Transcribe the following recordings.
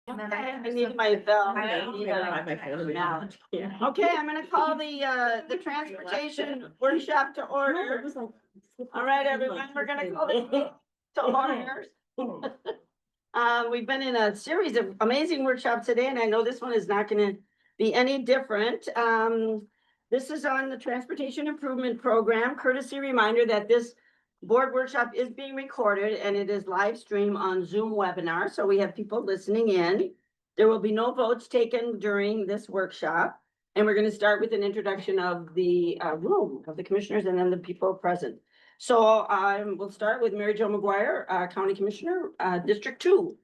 I need my bell. Yeah. Okay, I'm gonna call the transportation workshop to order. All right, everyone, we're gonna call it to order. We've been in a series of amazing workshops today, and I know this one is not gonna be any different. This is on the Transportation Improvement Program. Courtesy reminder that this board workshop is being recorded and it is live stream on Zoom webinar, so we have people listening in. There will be no votes taken during this workshop, and we're gonna start with an introduction of the room of the commissioners and then the people present. So we'll start with Mary Jo McGuire, County Commissioner, District 2.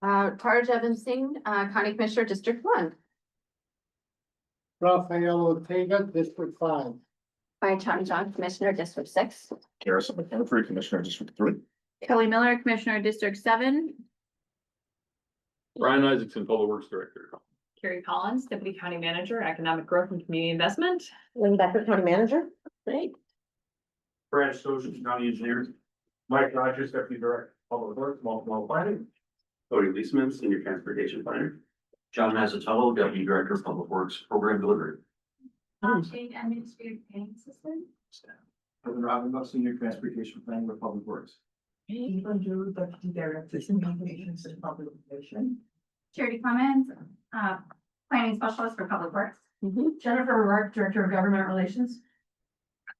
Tarj Evans Singh, County Commissioner, District 1. Rafael Ortega, District 5. By John, Commissioner, District 6. Garrison McCaffrey, Commissioner, District 3. Kelly Miller, Commissioner, District 7. Brian Isaacson, Public Works Director. Carrie Collins, Deputy County Manager, Economic Growth and Community Investment. Lynn Becker, County Manager. Great. Brad Stosh, County Engineer. Mike Rogers, Deputy Director, Public Works, Multiple Planning. Cody Leesman, Senior Transportation Planner. John Mazzatello, Deputy Director of Public Works Program Delivery. Shane, Administrative Planning Assistant. Kevin Robinson, Senior Transportation Planning with Public Works. Ethan Drew, Deputy Director, Communications and Public Relations. Charity Clemens, Planning Specialist for Public Works. Jennifer Rourke, Director of Government Relations.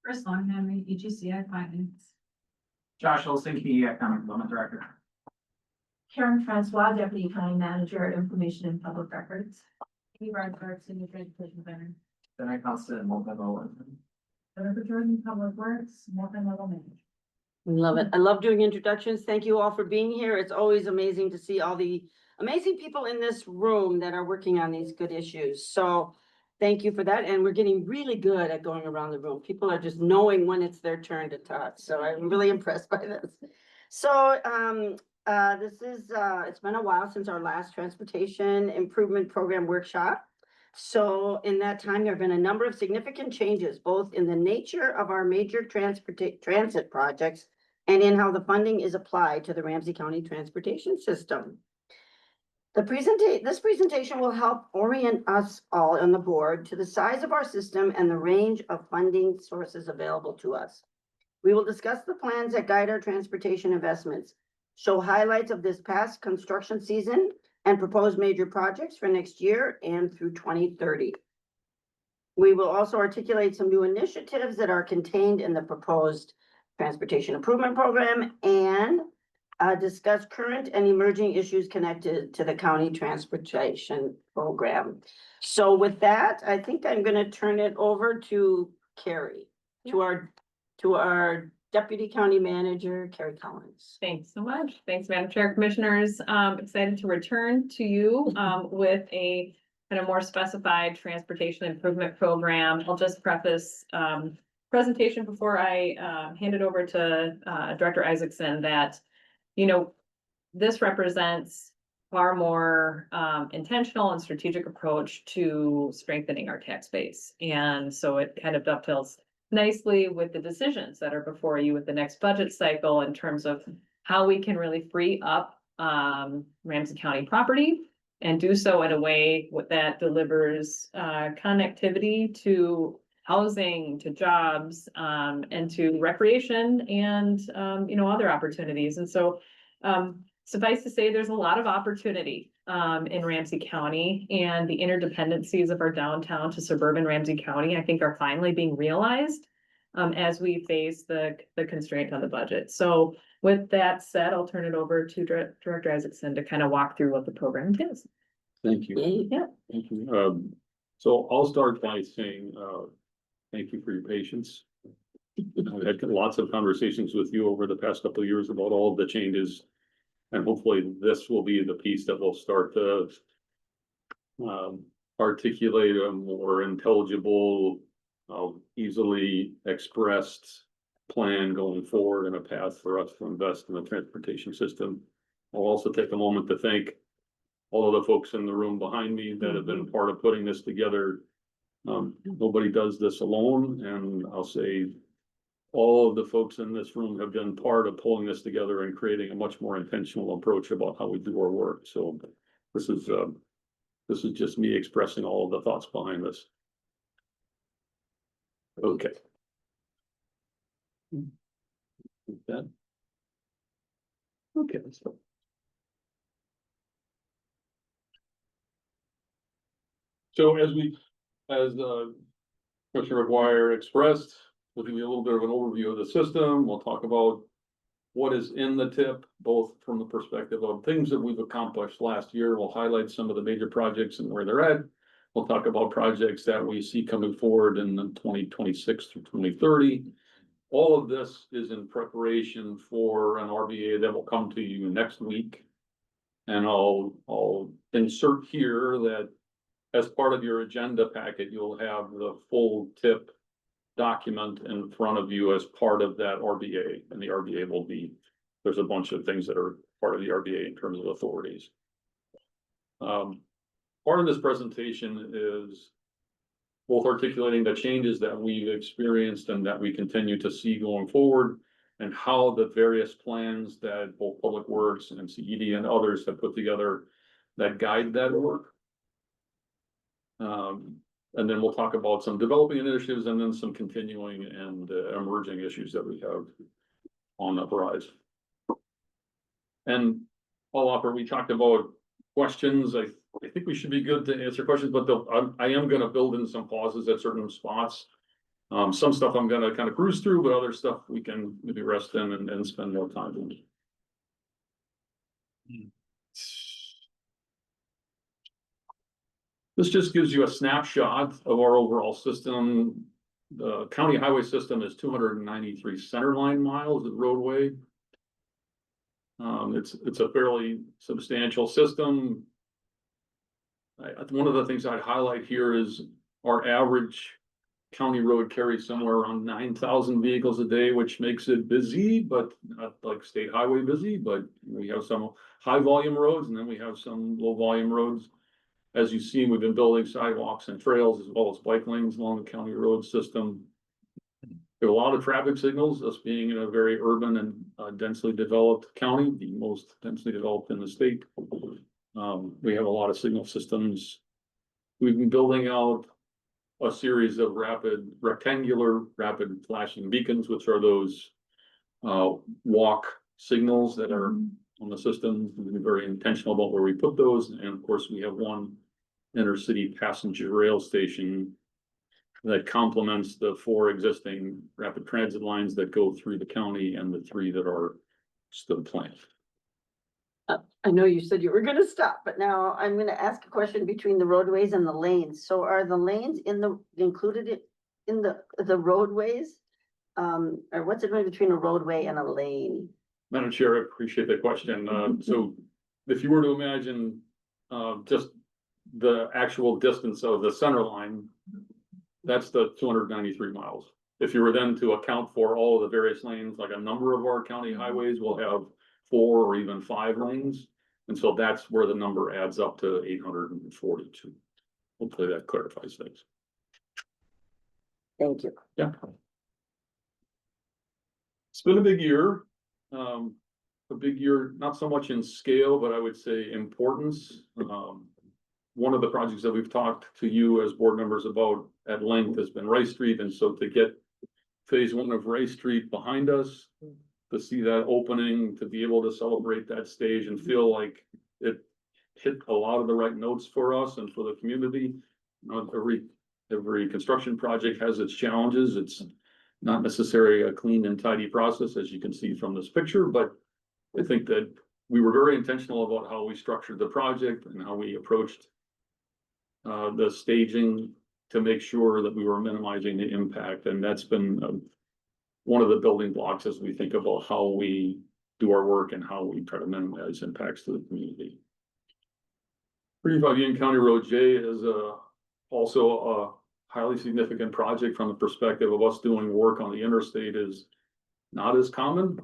Chris Longhammer, EGCI Finance. Josh Helsinki, Economic Development Director. Karen Francois, Deputy County Manager, Information and Public Records. Amy Barnhart, Senior Transportation Planner. Then I constant multi-level. Jennifer Jordan, Public Works, Multi-Level Manager. Love it. I love doing introductions. Thank you all for being here. It's always amazing to see all the amazing people in this room that are working on these good issues. So thank you for that. And we're getting really good at going around the room. People are just knowing when it's their turn to talk. So I'm really impressed by this. So it's been a while since our last Transportation Improvement Program workshop. So in that time, there have been a number of significant changes, both in the nature of our major transit projects and in how the funding is applied to the Ramsey County transportation system. This presentation will help orient us all on the board to the size of our system and the range of funding sources available to us. We will discuss the plans that guide our transportation investments, show highlights of this past construction season, and propose major projects for next year and through 2030. We will also articulate some new initiatives that are contained in the proposed Transportation Improvement Program and discuss current and emerging issues connected to the county transportation program. So with that, I think I'm going to turn it over to Carrie, to our Deputy County Manager, Carrie Collins. Thanks so much. Thanks, Madam Chair, Commissioners. Excited to return to you with a kind of more specified transportation improvement program. I'll just preface presentation before I hand it over to Director Isaacson that, you know, this represents far more intentional and strategic approach to strengthening our tax base. And so it kind of dovetails nicely with the decisions that are before you with the next budget cycle in terms of how we can really free up Ramsey County property and do so in a way that delivers connectivity to housing, to jobs, and to recreation and other opportunities. And so suffice to say, there's a lot of opportunity in Ramsey County, and the interdependencies of our downtown to suburban Ramsey County, I think, are finally being realized as we face the constraint on the budget. So with that said, I'll turn it over to Director Isaacson to kind of walk through what the program is. Thank you. Yeah. Thank you. So I'll start by saying, thank you for your patience. I've had lots of conversations with you over the past couple of years about all of the changes. And hopefully this will be the piece that will start to articulate a more intelligible, easily expressed plan going forward and a path for us to invest in the transportation system. I'll also take a moment to thank all of the folks in the room behind me that have been part of putting this together. Nobody does this alone, and I'll say all of the folks in this room have been part of pulling this together and creating a much more intentional approach about how we do our work. So This is just me expressing all of the thoughts behind this. Okay. That. Okay, let's go. So as Commissioner McGuire expressed, we'll give you a little bit of an overview of the system. We'll talk about what is in the tip, both from the perspective of things that we've accomplished last year. We'll highlight some of the major projects and where they're at. We'll talk about projects that we see coming forward in 2026 through 2030. All of this is in preparation for an RBA that will come to you next week. And I'll insert here that as part of your agenda packet, you'll have the full tip document in front of you as part of that RBA. And the RBA will be, there's a bunch of things that are part of the RBA in terms of authorities. Part of this presentation is both articulating the changes that we've experienced and that we continue to see going forward, and how the various plans that both Public Works and CED and others have put together that guide that work. And then we'll talk about some developing initiatives and then some continuing and emerging issues that we have on the horizon. And I'll offer, we talked about questions. I think we should be good to answer questions, but I am gonna build in some pauses at certain spots. Some stuff I'm gonna kind of cruise through, but other stuff we can maybe rest in and spend more time on. This just gives you a snapshot of our overall system. The county highway system is 293 centerline miles of roadway. It's a fairly substantial system. One of the things I'd highlight here is our average county road carries somewhere around 9,000 vehicles a day, which makes it busy, but not like state highway busy. But we have some high volume roads and then we have some low volume roads. As you've seen, we've been building sidewalks and trails as well as bike lanes along the county road system. There are a lot of traffic signals, us being in a very urban and densely developed county, the most densely developed in the state. We have a lot of signal systems. We've been building out a series of rectangular rapid flashing beacons, which are those walk signals that are on the system. We've been very intentional about where we put those. And of course, we have one intercity passenger rail station that complements the 4 existing rapid transit lines that go through the county and the 3 that are still planned. I know you said you were gonna stop, but now I'm gonna ask a question between the roadways and the lanes. So are the lanes included in the roadways? Or what's the difference between a roadway and a lane? Madam Chair, I appreciate that question. So if you were to imagine just the actual distance of the center line, that's the 293 miles. If you were then to account for all of the various lanes, like a number of our county highways will have 4 or even 5 lanes. And so that's where the number adds up to 842. Hopefully that clarifies things. Thank you. Yeah. It's been a big year. A big year, not so much in scale, but I would say importance. One of the projects that we've talked to you as board members about at length has been Rice Street. And so to get phase 1 of Rice Street behind us, to see that opening, to be able to celebrate that stage and feel like it hit a lot of the right notes for us and for the community. You know, every construction project has its challenges. It's not necessarily a clean and tidy process, as you can see from this picture, but I think that we were very intentional about how we structured the project and how we approached the staging to make sure that we were minimizing the impact. And that's been one of the building blocks as we think about how we do our work and how we try to minimize impacts to the community. 35 Union County Road J is also a highly significant project from the perspective of us doing work on the interstate is not as common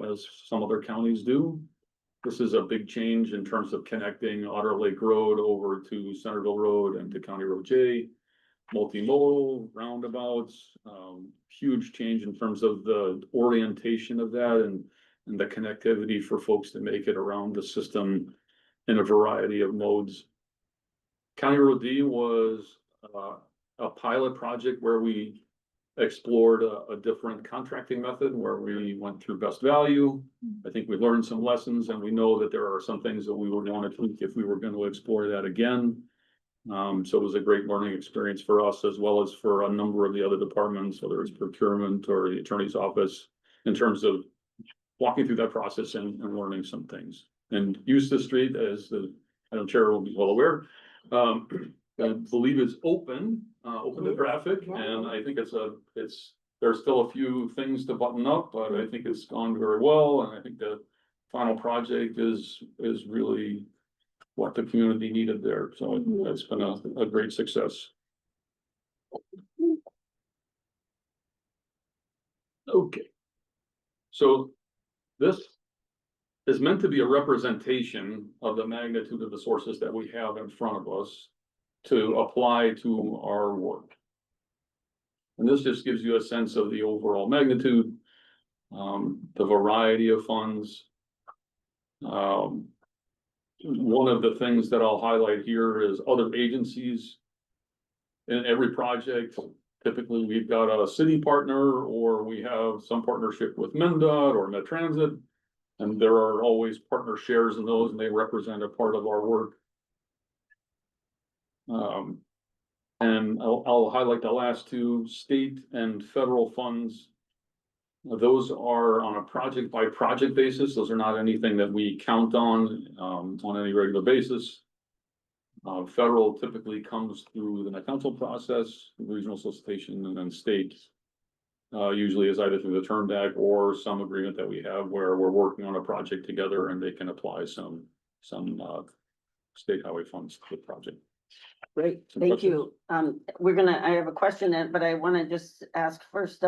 as some other counties do. This is a big change in terms of connecting Otter Lake Road over to Centerville Road and to County Road J. Multimodal roundabouts, huge change in terms of the orientation of that and the connectivity for folks to make it around the system in a variety of modes. County Road D was a pilot project where we explored a different contracting method where we went through best value. I think we learned some lessons, and we know that there are some things that we would want to tweak if we were going to explore that again. So it was a great learning experience for us, as well as for a number of the other departments, whether it's procurement or the attorney's office, in terms of walking through that process and learning some things. And Eustis Street, as the Madam Chair will be well aware, I believe is open to traffic, and I think there's still a few things to button up, but I think it's gone very well, and I think the final project is really what the community needed there, so it's been a great success. Okay. So this is meant to be a representation of the magnitude of the sources that we have in front of us to apply to our work. And this just gives you a sense of the overall magnitude, the variety of funds. One of the things that I'll highlight here is other agencies. In every project, typically we've got a city partner, or we have some partnership with MnDOT or Met Transit. And there are always partner shares in those, and they represent a part of our work. And I'll highlight the last two: state and federal funds. Those are on a project by project basis. Those are not anything that we count on any regular basis. Federal typically comes through the Net Council process, regional solicitation, and then state usually is either through the turn back or some agreement that we have where we're working on a project together and they can apply some state highway funds to the project. Great, Some thank questions? you. I have a question, but I want to just ask first,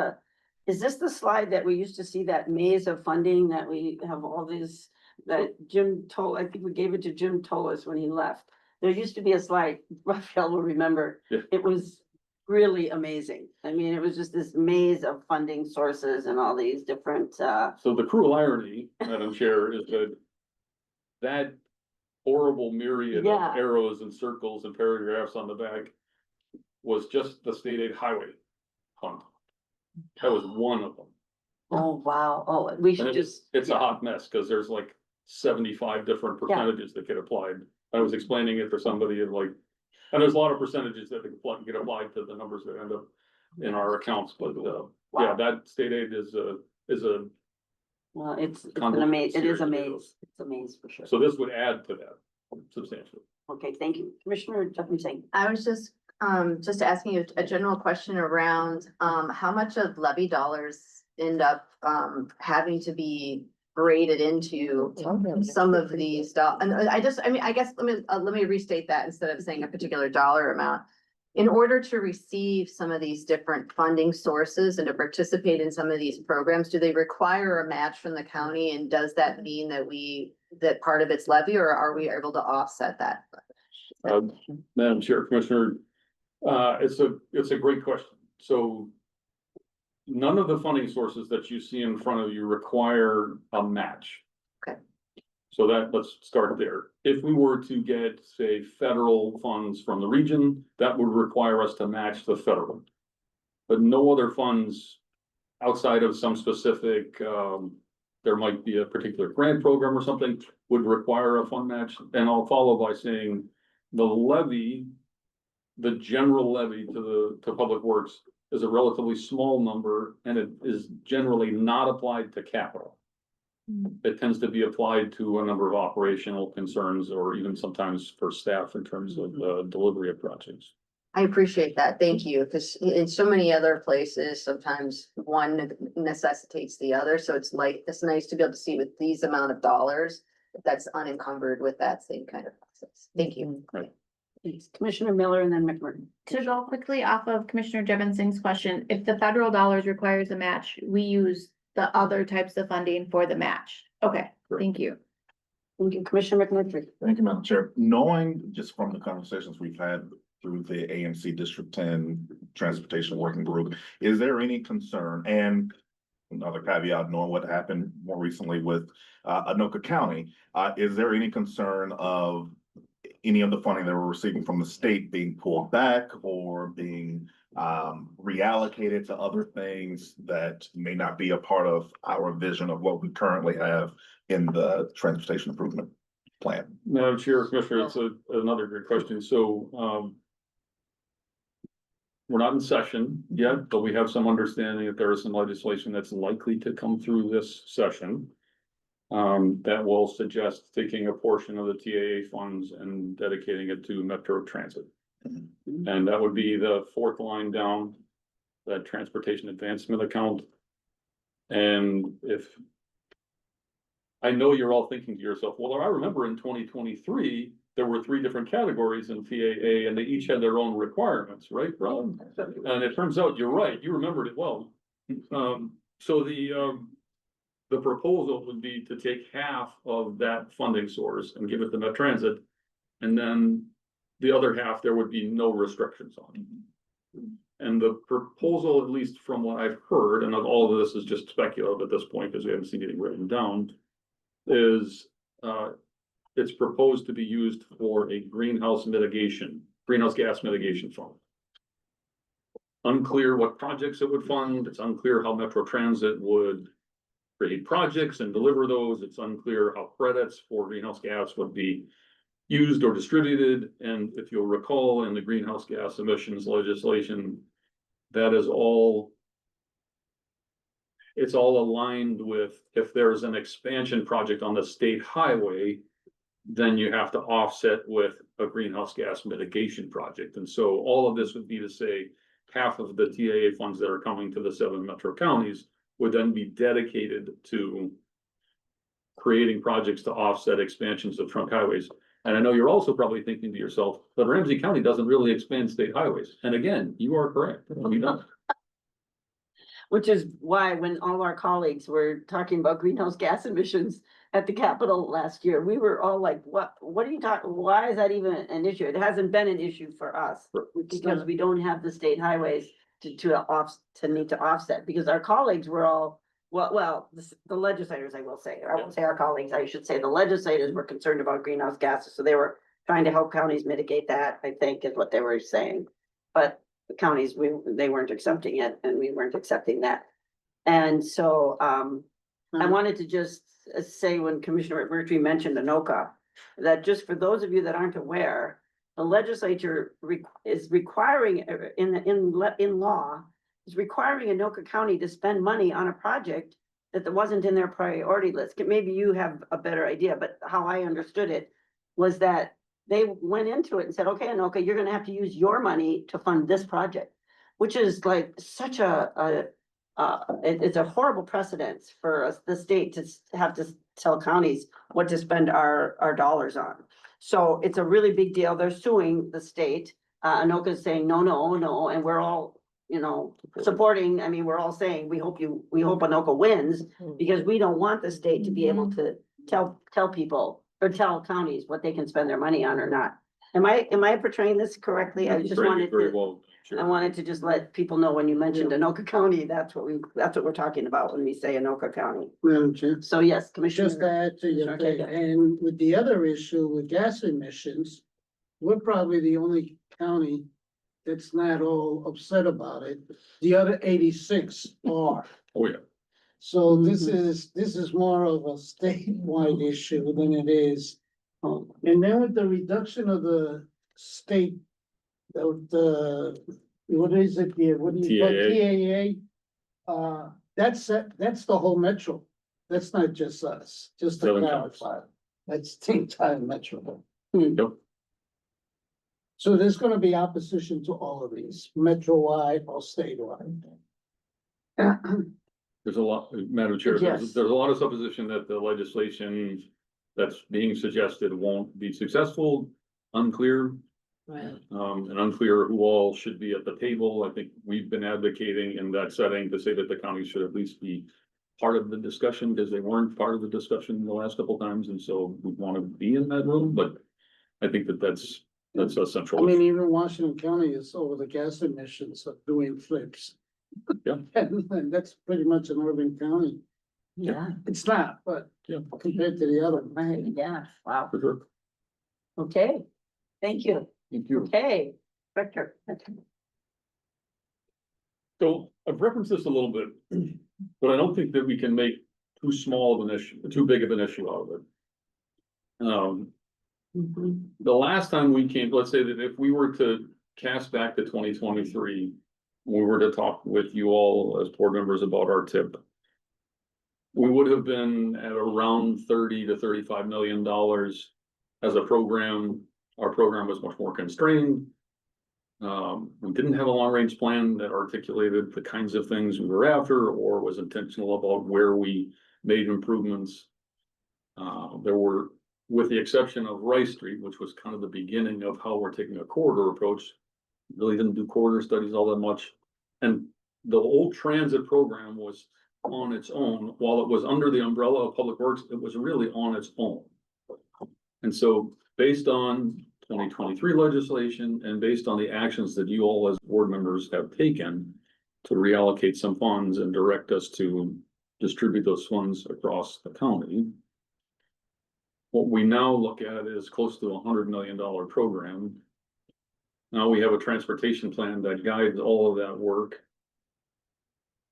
is this the slide that we used to see, that maze of funding that we have all these, that Jim told, I think we gave it to Jim Tolis when he left. There used to be a slide, Raphael will remember, Yeah. it was really amazing. I mean, it was just this maze of funding sources and all these different, So the cruel irony, Madam Chair, is that horrible myriad Yeah. of arrows and circles and paragraphs on the back was just the state aid highway fund. That was one of them. oh, wow, oh, we And should just. it's a yeah. hot mess, because there's like 75 different percentages that get applied. I was explaining it for somebody, and and there's a lot of percentages that get applied to the numbers that end up in our accounts, but yeah, that state aid is a Well, it's an convoluted amaze, it is a series of maze, it's a maze for sure. so this would add to that substantially. Okay, thank you. Commissioner Jeffrey. I was just asking you a general question around, how much of levy dollars end up, having to be braided into some of these and I guess, let me restate that instead of saying a particular dollar amount. In order to receive some of these different funding sources and to participate in some of these programs, do they require a match from the county? And does that mean that part of it's levy, or are we able to offset that? Madam Chair, Commissioner, it's a great question. So none of the funding sources that you see in front of you require a match. Okay. So let's start there. If we were to get, say, federal funds from the region, that would require us to match the federal. But no other funds outside of some specific, there might be a particular grant program or something, would require a fund match. And I'll follow by saying the levy, the general levy to Public Works, is a relatively small number, and it is generally not applied to capital. It tends to be applied to a number of operational concerns, or even sometimes for staff in terms of delivery of projects. I appreciate that. Thank you. Because in so many other places, sometimes one necessitates the other. So it's nice to be able to see with these amount of dollars, that's unencumbered with that same kind of process. Thank you. Right. Thanks. Commissioner Miller and then McMurray. To go quickly off of Commissioner Jevonsing's question, if the federal dollars requires a match, we use the other types of funding for the match. Okay, thank you. Thank you, Commissioner McMurray. Thank you, Madam Chair. Knowing just from the conversations we've had through the AMC District 10 Transportation Working Group, is there any concern? And another caveat, knowing what happened more recently with Anoka County, is there any concern of any of the funding that we're receiving from the state being pulled back or being reallocated to other things that may not be a part of our vision of what we currently have in the transportation improvement plan? Madam Chair, Commissioner, it's another great question. So, we're not in session yet, but we have some understanding that there is some legislation that's likely to come through this session. That will suggest taking a portion of the TAA funds and dedicating it to Metro Transit. And that would be the fourth line down, that transportation advancement account. And if I know you're all thinking to yourself, well, I remember in 2023, there were 3 different categories in TAA and they each had their own requirements, right, Rob? And it turns out you're right, you remembered it well. So the proposal would be to take half of that funding source and give it to Met Transit. And then the other half, there would be no restrictions on. And the proposal, at least from what I've heard, and all of this is just speculative at this point because we haven't seen anything written down, is it's proposed to be used for a greenhouse gas mitigation fund. Unclear what projects it would fund. It's unclear how Metro Transit would create projects and deliver those. It's unclear how credits for greenhouse gas would be used or distributed. And if you'll recall, in the greenhouse gas emissions legislation, that is all, it's all aligned with, if there's an expansion project on the state highway, then you have to offset with a greenhouse gas mitigation project. And so all of this would be to say half of the TAA funds that are coming to the 7 metro counties would then be dedicated to creating projects to offset expansions of trunk highways. And I know you're also probably thinking to yourself, but Ramsey County doesn't really expand state highways. And again, you are correct. We don't. Which is why when all our colleagues were talking about greenhouse gas emissions at the Capitol last year, we were all like, what are you talking, why is that even an issue? It hasn't been an issue for us because we don't have the state highways to need to offset, because our colleagues were all, the legislators, I will say, I won't say our colleagues, I should say the legislators were concerned about greenhouse gases. So they were trying to help counties mitigate that, I think is what they were saying. But the counties, they weren't accepting it and we weren't accepting that. And so I wanted to just say, when Commissioner McMurtry mentioned Anoka, that just for those of you that aren't aware, the legislature is requiring in law is requiring Anoka County to spend money on a project that wasn't in their priority list. Maybe you have a better idea, but how I understood it was that they went into it and said, okay, Anoka, you're gonna have to use your money to fund this project, which is like such it's a horrible precedence for us, the state, to have to tell counties what to spend our dollars on. So it's a really big deal. They're suing the state. Anoka is saying, no, and we're all, supporting. I mean, we're all saying, we hope Anoka wins, because we don't want the state to be able to tell people or tell counties what they can spend their money on or not. Am I portraying this correctly? I just wanted to. I wanted to just let people know, when you mentioned Anoka County, that's what we're talking about when we say Anoka County. Madam Chair, So yes, Commissioner. just to add to your Okay, thing, yeah. and with the other issue with gas emissions, we're probably the only county that's not all upset about it. The other 86 are. Oh, yeah. So this is more of a statewide issue than it is. And then with the reduction of the state, what is it here? What do you call TAA? That's the whole metro. That's not just us, just to 7 counties. clarify. That's the entire metro. Yep. So there's gonna be opposition to all of these, metro-wide or statewide. There's a lot, Madam Chair, Yes. there's a lot of supposition that the legislation that's being suggested won't be successful, unclear. Right. And unclear who all should be at the table. I think we've been advocating in that setting to say that the county should at least be part of the discussion, because they weren't part of the discussion the last couple times, and so we want to be in that room, but I think that's a central. I mean, even Washington County is over the gas emissions of doing flips. And that's pretty much an urban county. Yeah, It's not, but Yeah. compared to the other. right, yeah, wow, For sure. okay, thank you, Thank you. okay, Victor. So I've referenced this a little bit, but I don't think that we can make too small of an issue, too big of an issue out of it. Mhm. The last time we came, let's say that if we were to cast back to 2023, we were to talk with you all as board members about our tip, we would have been at around 30 to 35 million dollars as a program. Our program was much more constrained. We didn't have a long-range plan that articulated the kinds of things we were after or was intentional about where we made improvements. There were, with the exception of Rice Street, which was kind of the beginning of how we're taking a corridor approach, really didn't do corridor studies all that much. And the old transit program was on its own, while it was under the umbrella of Public Works, it was really on its own. And so based on 2023 legislation and based on the actions that you all as board members have taken to reallocate some funds and direct us to distribute those funds across the county, what we now look at is close to $100 million program. Now we have a transportation plan that guides all of that work.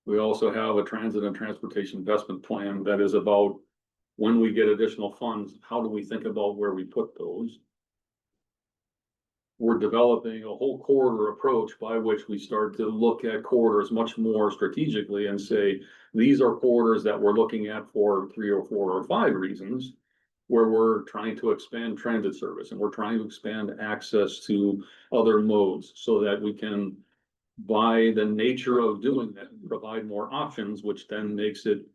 We also have a transit and transportation investment plan that is about when we get additional funds, how do we think about where we put those? We're developing a whole corridor approach by which we start to look at corridors much more strategically and say, these are corridors that we're looking at for 3 or 4 or 5 reasons, where we're trying to expand transit service and we're trying to expand access to other modes so that we can, by the nature of doing that, provide more options, which then makes it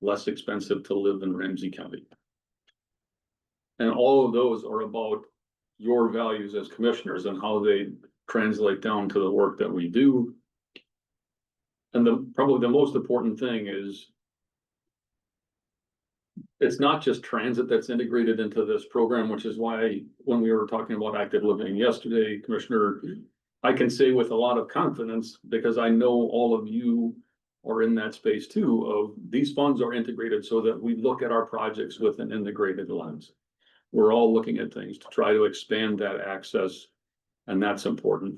less expensive to live in Ramsey County. And all of those are about your values as commissioners and how they translate down to the work that we do. And probably the most important thing is it's not just transit that's integrated into this program, which is why when we were talking about active living yesterday, Commissioner, I can say with a lot of confidence, because I know all of you are in that space too, of these funds are integrated so that we look at our projects with an integrated lens. We're all looking at things to try to expand that access, and that's important.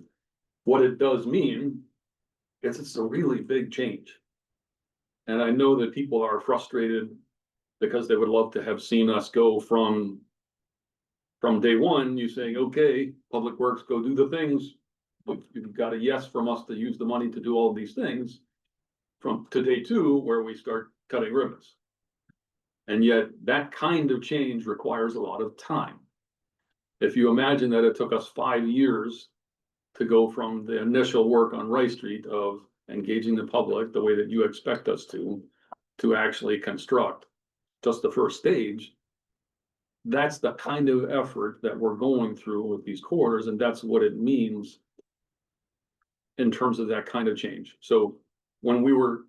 What it does mean is it's a really big change. And I know that people are frustrated because they would love to have seen us go from day one, you saying, okay, Public Works, go do the things. You've got a yes from us to use the money to do all these things, to day 2, where we start cutting ribbons. And yet that kind of change requires a lot of time. If you imagine that it took us 5 years to go from the initial work on Rice Street of engaging the public the way that you expect us to actually construct just the first stage, that's the kind of effort that we're going through with these corridors, and that's what it means in terms of that kind of change. So when we were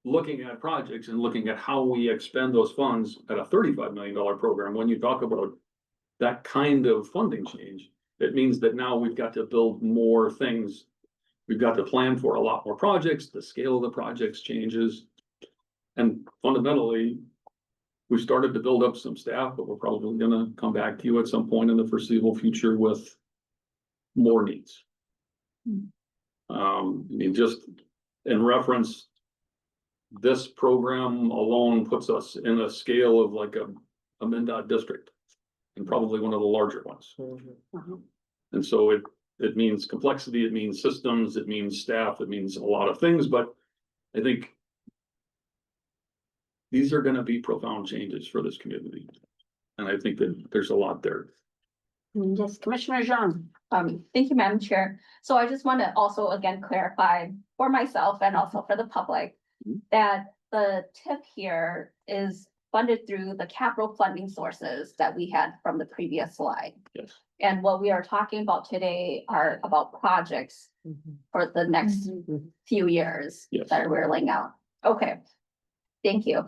looking at projects and looking at how we expend those funds at a $35 million program, when you talk about that kind of funding change, it means that now we've got to build more things. We've got to plan for a lot more projects. The scale of the projects changes. And fundamentally, we started to build up some staff, but we're probably going to come back to you at some point in the foreseeable future with more needs. I mean, just in reference, this program alone puts us in a scale of like a MnDOT district and probably one of the larger ones. And so it means complexity, it means systems, it means staff, it means a lot of things, but I think these are going to be profound changes for this community. And I think that there's a lot there. Yes, Commissioner Jean. Thank you, Madam Chair. So I just want to also again clarify for myself and also for the public that the tip here is funded through the capital funding sources that we had from the previous slide. Yes. And what we are talking about today are about projects for the next few years Yes. that we're laying out. Okay. Thank you.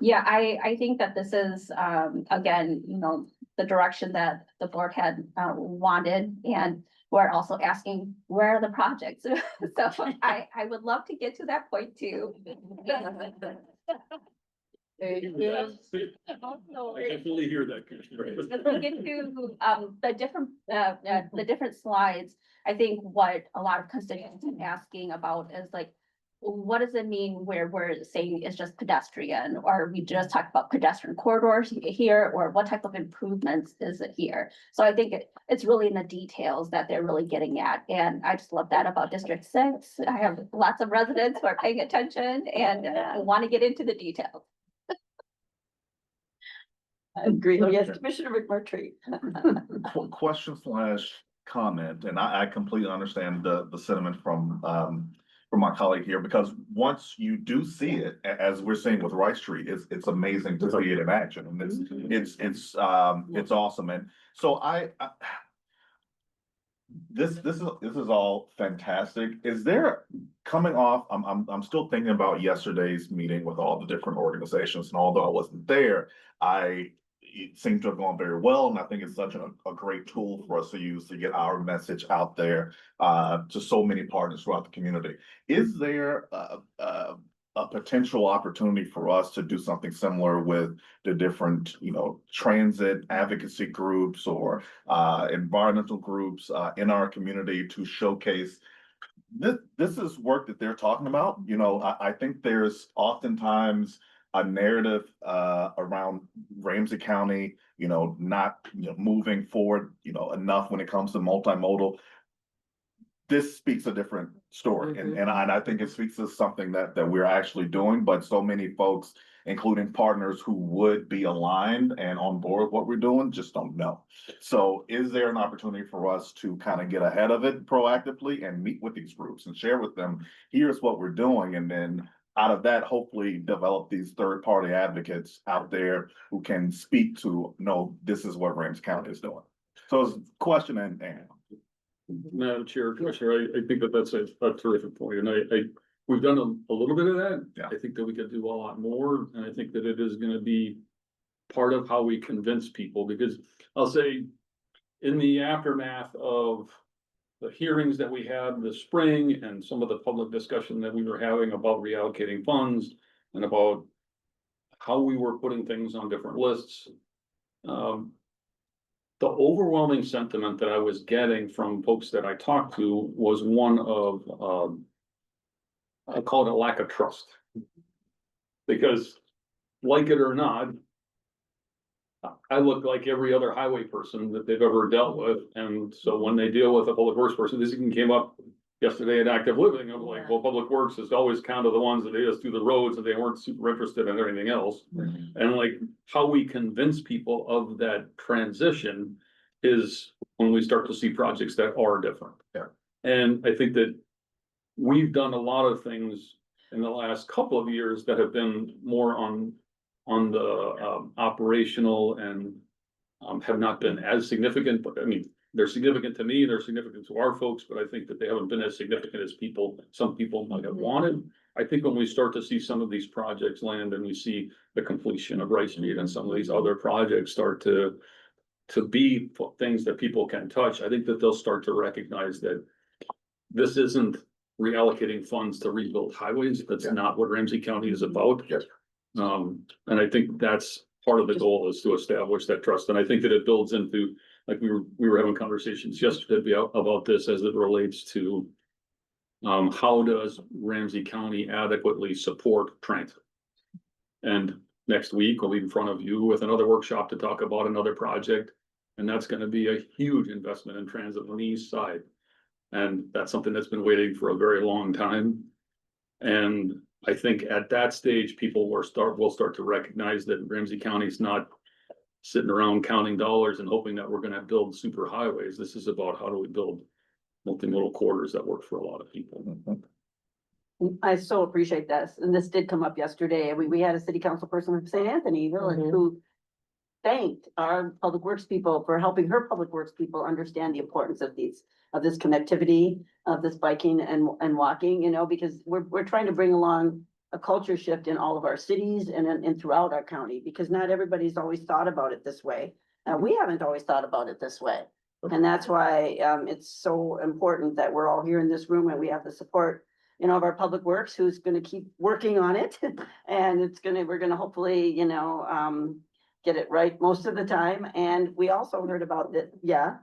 Yeah, I think that this is, again, the direction that the board had wanted, and we're also asking, where are the projects? So I would love to get to that point too. I definitely hear that, Commissioner. As we get to the different slides, I think what a lot of constituents are asking about is like, what does it mean where we're saying it's just pedestrian, or we just talk about pedestrian corridors here, or what type of improvements is it here? So I think it's really in the details that they're really getting at, and I just love that about District 6. I have lots of residents who are paying attention and want to get into the details. I agree. Yes, Commissioner McMurtry. Question slash comment, and I completely understand the sentiment from my colleague here, because once you do see it, as we're seeing with Rice Street, it's amazing to see it in action, and it's awesome. And so this is all fantastic. Is there, coming off, I'm still thinking about yesterday's meeting with all the different organizations, and although I wasn't there, it seemed to have gone very well, and I think it's such a great tool for us to use to get our message out there to so many partners throughout the community. Is there a potential opportunity for us to do something similar with the different, transit advocacy groups or environmental groups in our community to showcase this is work that they're talking about? I think there's oftentimes a narrative around Ramsey County, not moving forward, enough when it comes to multimodal. This speaks a different story, and I think it speaks to something that we're actually doing, but so many folks, including partners who would be aligned and on board with what we're doing, just don't know. So is there an opportunity for us to kind of get ahead of it proactively and meet with these groups and share with them, here's what we're doing, and then out of that, hopefully develop these third-party advocates out there who can speak to, no, this is what Ramsey County is doing. So it's a question and Madam Chair, Commissioner, I think that's a terrific point, and we've done a little bit of that. Yeah. I think that we could do a lot more, and I think that it is gonna be part of how we convince people, because I'll say, in the aftermath of the hearings that we had this spring and some of the public discussion that we were having about reallocating funds and about how we were putting things on different lists. The overwhelming sentiment that I was getting from folks that I talked to was one of, I call it a lack of trust. Because, like it or not, I look like every other highway person that they've ever dealt with, and so when they deal with a public works person, this even came up yesterday at Active Living. I'm like, well, Public Works is always kind of the ones that they just do the roads, and they weren't super interested in everything else. And like, how we convince people of that transition is when we start to see projects that are different. Yeah. And I think that we've done a lot of things in the last couple of years that have been more on the operational and have not been as significant, but I mean, they're significant to me, they're significant to our folks, but I think that they haven't been as significant as some people might have wanted. I think when we start to see some of these projects land and we see the completion of Rice Street and some of these other projects start to be things that people can touch, I think that they'll start to recognize that this isn't reallocating funds to rebuild highways. That's not what Ramsey County is about. Yes. And I think that's part of the goal, is to establish that trust. And I think that it builds into, like we were having conversations yesterday about this as it relates to how does Ramsey County adequately support transit? And next week we'll be in front of you with another workshop to talk about another project. And that's going to be a huge investment in transit on the east side. And that's something that's been waiting for a very long time. And I think at that stage, people will start to recognize that Ramsey County is not sitting around counting dollars and hoping that we're going to build super highways. This is about how do we build multimodal corridors that work for a lot of people. I so appreciate this, and this did come up yesterday. We had a city council person from St. Anthony Village who thanked our public works people for helping her public works people understand the importance of this connectivity, of this biking and walking, because we're trying to bring along a culture shift in all of our cities and throughout our county, because not everybody's always thought about it this way. We haven't always thought about it this way. And that's why, it's so important that we're all here in this room and we have the support, of our public works, who's gonna keep working on it. And we're gonna hopefully, get it right most of the time. And we also heard about that, yeah.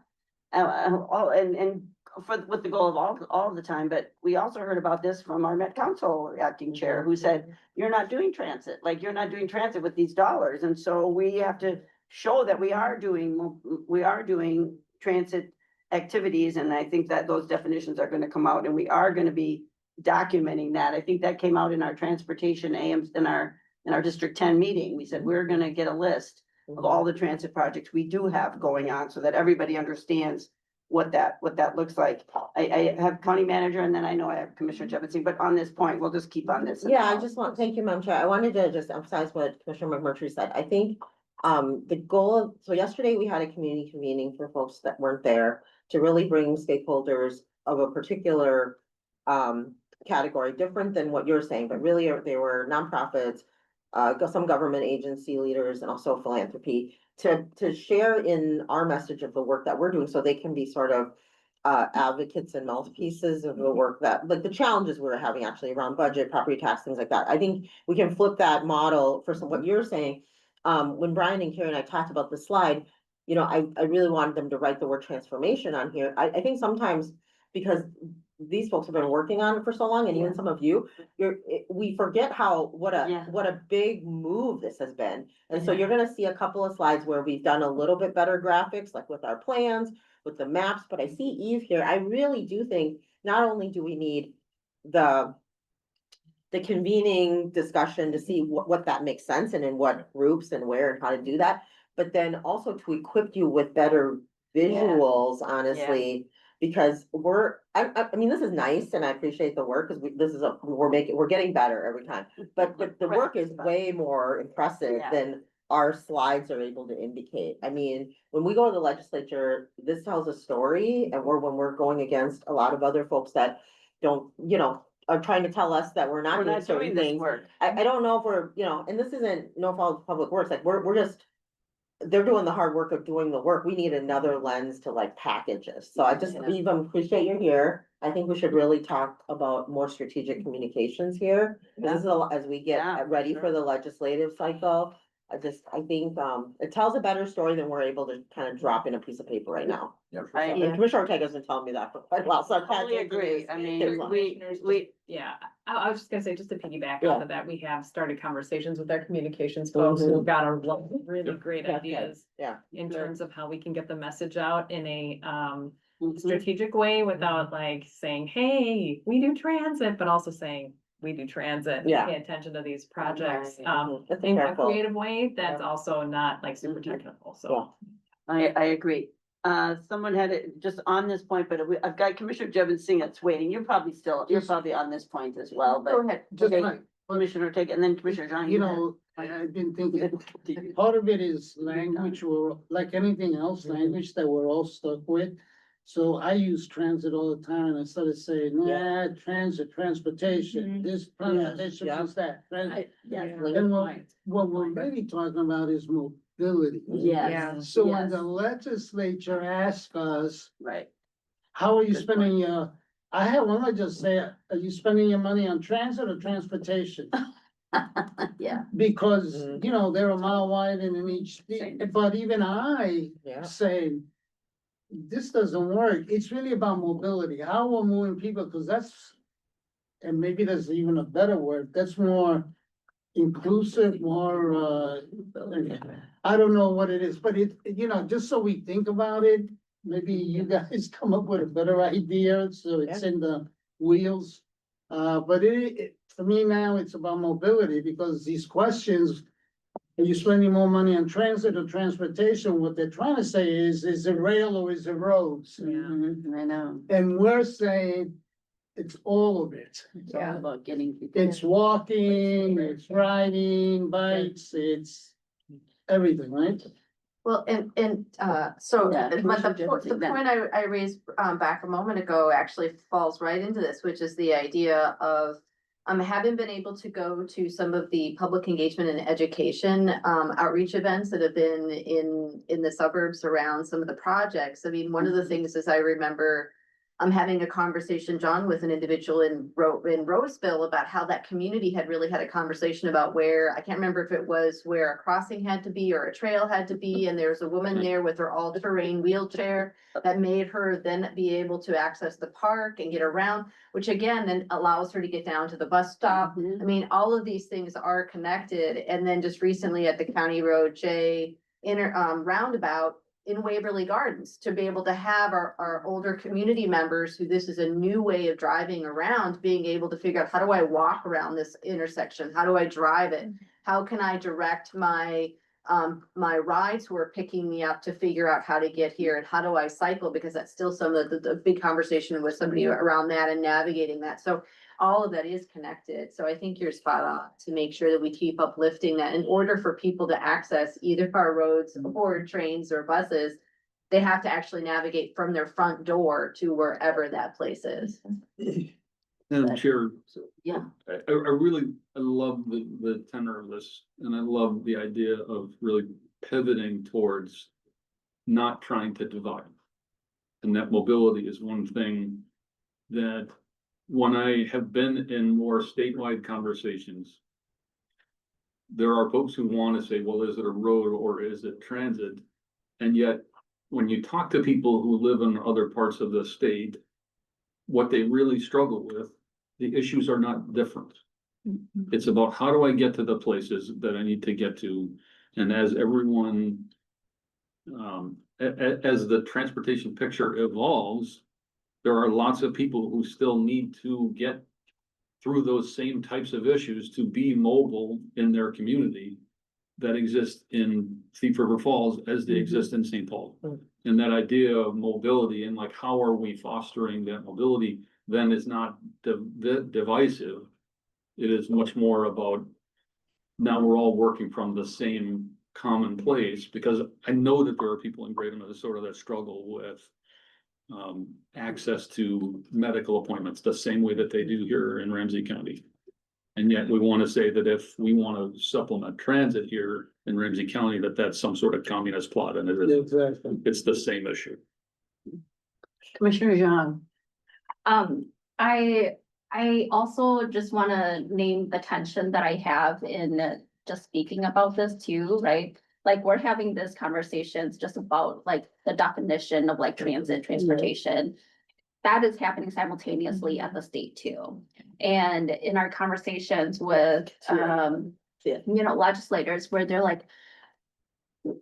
With the goal of all the time, but we also heard about this from our Met Council acting chair, who said, you're not doing transit, like, you're not doing transit with these dollars. And so we have to show that we are doing transit activities. And I think that those definitions are gonna come out, and we are gonna be documenting that. I think that came out in our transportation AMs, in our District 10 meeting. We said, we're gonna get a list of all the transit projects we do have going on, so that everybody understands what that looks like. I have county manager, and then I know I have Commissioner Jevonsing, but on this point, we'll just keep on this. Yeah, thank you, Madam Chair. I wanted to just emphasize what Commissioner McMurtry said. I think the goal, so yesterday we had a community convening for folks that weren't there to really bring stakeholders of a particular category, different than what you're saying, but really they were nonprofits, some government agency leaders, and also philanthropy, to share in our message of the work that we're doing, so they can be sort of advocates and mouthpieces of the work that, like, the challenges we're having actually around budget, property tax, things like that. I think we can flip that model for what you're saying. When Brian and Karen and I talked about the slide, I really wanted them to write the word transformation on here. I think sometimes, because these folks have been working on it for so long, and even some of you, we forget what a big move this has been. And so you're gonna see a couple of slides where we've done a little bit better graphics, like with our plans, with the maps, but I see Eve here. I really do think not only do we need the convening discussion to see what that makes sense, and in what groups and where and how to do that, but then also to equip you with better visuals, honestly, because I mean, this is nice, and I appreciate the work, because we're getting better every time, but the work is way more impressive than our slides are able to indicate. I mean, when we go to the legislature, this tells a story, and when we're going against a lot of other folks that don't, are trying to tell us that we're not doing certain things. I don't know if we're, and this isn't no fault of public works, like, we're just, they're doing the hard work of doing the work. We need another lens to, like, package this. So I just, Eva, appreciate you're here. I think we should really talk about more strategic communications here. This is as we get ready for the legislative cycle. I think it tells a better story than we're able to kind of drop in a piece of paper right now. And Commissioner Ortega's been telling me that for quite a while, so I totally agree. I mean, I was just gonna say, just to piggyback off of that, we have started conversations with our communications folks who've got a lot of really great ideas in terms of how we can get the message out in a strategic way, without like saying, hey, we do transit, but also saying, we do transit, and pay attention to these projects, in a creative way that's also not like super technical, so. I agree. Someone had it just on this point, but I've got Commissioner Jevonsing that's waiting. You're probably on this point as well, but. Go ahead. Commissioner Ortega, and then Commissioner John. I've been thinking, part of it is language, or like anything else, language that we're all stuck with. So I use transit all the time, and I started saying, transportation, this transportation is that. And what we're really talking about is mobility. So when the legislature asks us, how are you spending I want to just say, are you spending your money on transit or transportation? Because, they're a mile wide and in each, but even I say, this doesn't work. It's really about mobility. How we're moving people, because and maybe there's even a better word, that's more inclusive, more, I don't know what it is, but just so we think about it, maybe you guys come up with a better idea, so it's in the wheels. But for me now, it's about mobility, because these questions, are you spending more money on transit or transportation? What they're trying to say is it rail or is it roads? I know. And we're saying it's all of it. It's all about getting people. It's walking, it's riding, bikes, it's everything, right? Well, but the point I raised back a moment ago actually falls right into this, which is the idea of Haven't been able to go to some of the public engagement and education outreach events that have been in the suburbs around some of the projects. I mean, one of the things is I remember I'm having a conversation, John, with an individual in Roseville about how that community had really had a conversation about where, I can't remember if it was where a crossing had to be or a trail had to be, and there was a woman there with her all-terrain wheelchair that made her then be able to access the park and get around, which again, then allows her to get down to the bus stop. I mean, all of these things are connected. And then just recently at the County Road J roundabout in Waverly Gardens, to be able to have our older community members who this is a new way of driving around, being able to figure out, how do I walk around this intersection? How do I drive it? How can I direct my rides who are picking me up to figure out how to get here, and how do I cycle? Because that's still some of the big conversation with somebody around that and navigating that. So all of that is connected. So I think you're spot on to make sure that we keep uplifting that. In order for people to access either our roads or trains or buses, they have to actually navigate from their front door to wherever that place is. Madam Chair, Yeah. I really, I love the tenor of this, and I love the idea of really pivoting towards not trying to divide. And that mobility is one thing that, when I have been in more statewide conversations, there are folks who want to say, well, is it a road or is it transit? And yet, when you talk to people who live in other parts of the state, what they really struggle with, the issues are not different. It's about, how do I get to the places that I need to get to? And as everyone, as the transportation picture evolves, there are lots of people who still need to get through those same types of issues to be mobile in their community that exist in Thief River Falls as they exist in St. Paul. And that idea of mobility, and like, how are we fostering that mobility, then is not divisive. It is much more about, now we're all working from the same common place, because I know that there are people in Greater Minnesota that struggle with access to medical appointments the same way that they do here in Ramsey County. And yet we want to say that if we want to supplement transit here in Ramsey County, that that's some sort of communist plot, and it is, Exactly. it's the same issue. Commissioner Jean. I also just wanna name the tension that I have in just speaking about this too, right? Like, we're having this conversations just about like the definition of like transportation. That is happening simultaneously at the state too. And in our conversations with, legislators, where they're like,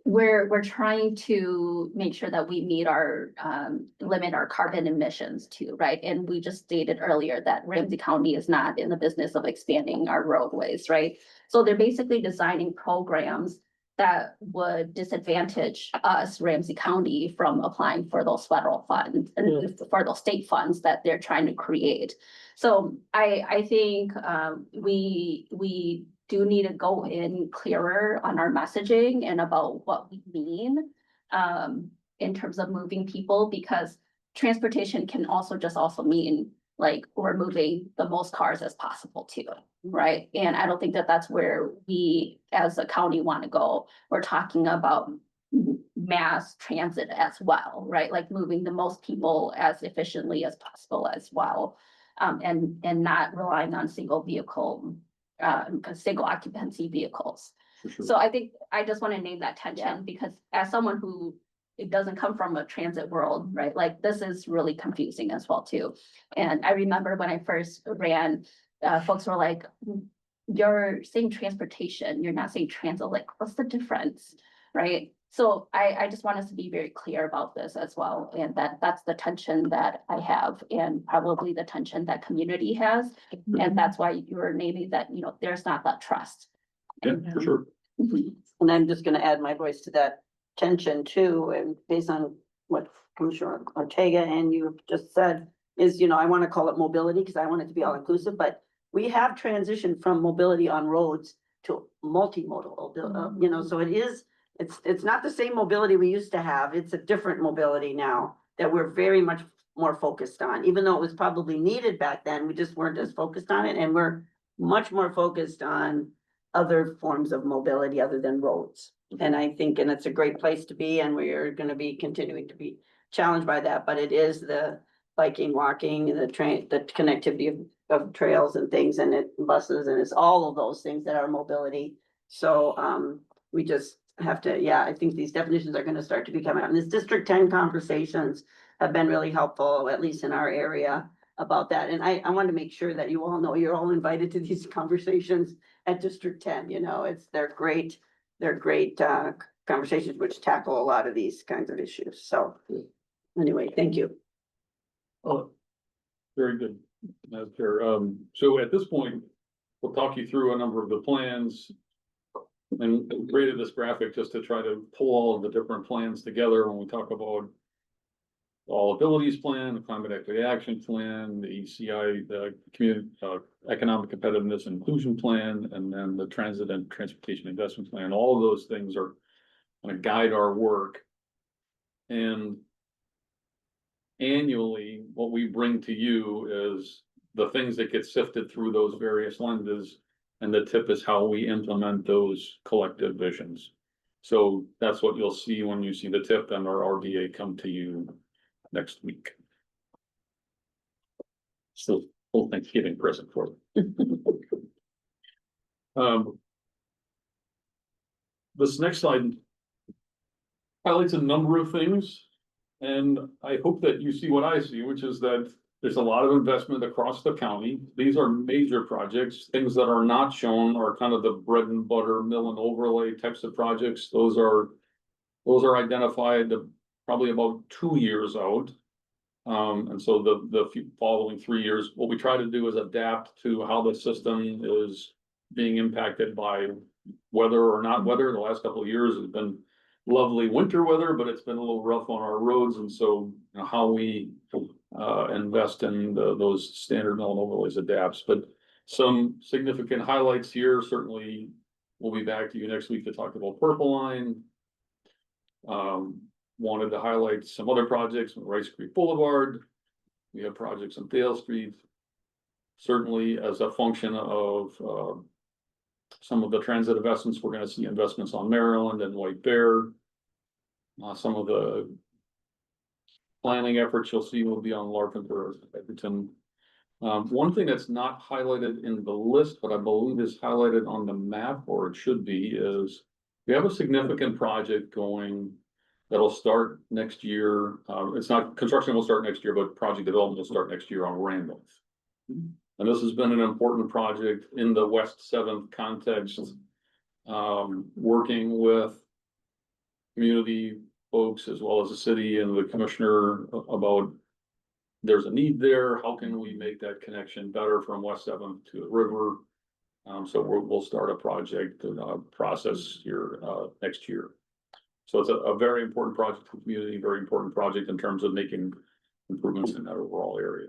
we're trying to make sure that we meet our, limit our carbon emissions too, right? And we just stated earlier that Ramsey County is not in the business of expanding our roadways, right? So they're basically designing programs that would disadvantage us, Ramsey County, from applying for those federal funds and for those state funds that they're trying to create. So I think we do need to go in clearer on our messaging and about what we mean in terms of moving people, because transportation can also mean like we're moving the most cars as possible too, right? And I don't think that that's where we as a county want to go. We're talking about mass transit as well, right? Like moving the most people as efficiently as possible as well. And not relying on single occupancy vehicles. For sure. So I think I just want to name that tension, because as someone who, it doesn't come from a transit world, right? Like, this is really confusing as well too. And I remember when I first ran, folks were like, you're saying transportation, you're not saying transit, like, what's the difference, right? So I just want us to be very clear about this as well, and that's the tension that I have, and probably the tension that community has. And that's why you were naming that, there's not that trust. Yeah, for sure. And I'm just gonna add my voice to that tension too, and based on what Commissioner Ortega and you just said, is, I want to call it mobility because I want it to be all inclusive, but we have transitioned from mobility on roads to multimodal, so it is, it's not the same mobility we used to have. It's a different mobility now that we're very much more focused on, even though it was probably needed back then. We just weren't as focused on it, and we're much more focused on other forms of mobility other than roads. And I think, and it's a great place to be, and we are gonna be continuing to be challenged by that, but it is the biking, walking, and the train, the connectivity of trails and things, and buses, and it's all of those things that are mobility. So, we just have to, yeah, I think these definitions are gonna start to become out, and this District 10 conversations have been really helpful, at least in our area, about that. And I want to make sure that you all know you're all invited to these conversations at District 10, you know, they're great conversations which tackle a lot of these kinds of issues. So anyway, thank you. Oh, very good, Madam Chair. So at this point, we'll talk you through a number of the plans. And created this graphic just to try to pull all of the different plans together when we talk about all abilities plan, the climate equity action plan, the ECI, the community, economic competitiveness and inclusion plan, and then the transit and transportation investment plan. All of those things are going to guide our work. And annually, what we bring to you is the things that get sifted through those various lenses. And the tip is how we implement those collective visions. So that's what you'll see when you see the tip and our RDA come to you next week. So full Thanksgiving present for them. This next slide highlights a number of things. And I hope that you see what I see, which is that there's a lot of investment across the county. These are major projects. Things that are not shown are kind of the bread and butter mill and overlay types of projects. Those are identified probably about 2 years out. And so the following 3 years, what we try to do is adapt to how the system is being impacted by weather or not weather. The last couple of years has been lovely winter weather, but it's been a little rough on our roads. And so how we invest in those standard mill and overlays adapts. But some significant highlights here, certainly we'll be back to you next week to talk about Purple Line. Wanted to highlight some other projects on Rice Creek Boulevard. We have projects on Dale Street. Certainly as a function of some of the transit investments, we're going to see investments on Maryland and White Bear. Some of the planning efforts you'll see will be on Larpenteur, Edgerton. One thing that's not highlighted in the list, but I believe is highlighted on the map, or it should be, is we have a significant project going that'll start next year. It's not, construction will start next year, but project development will start next year on Randolph. And this has been an important project in the West 7th context, working with community folks as well as the city and the commissioner about there's a need there. How can we make that connection better from West 7th to the river? So we'll start a project process here next year. So it's a very important project for the community, very important project in terms of making improvements in that overall area.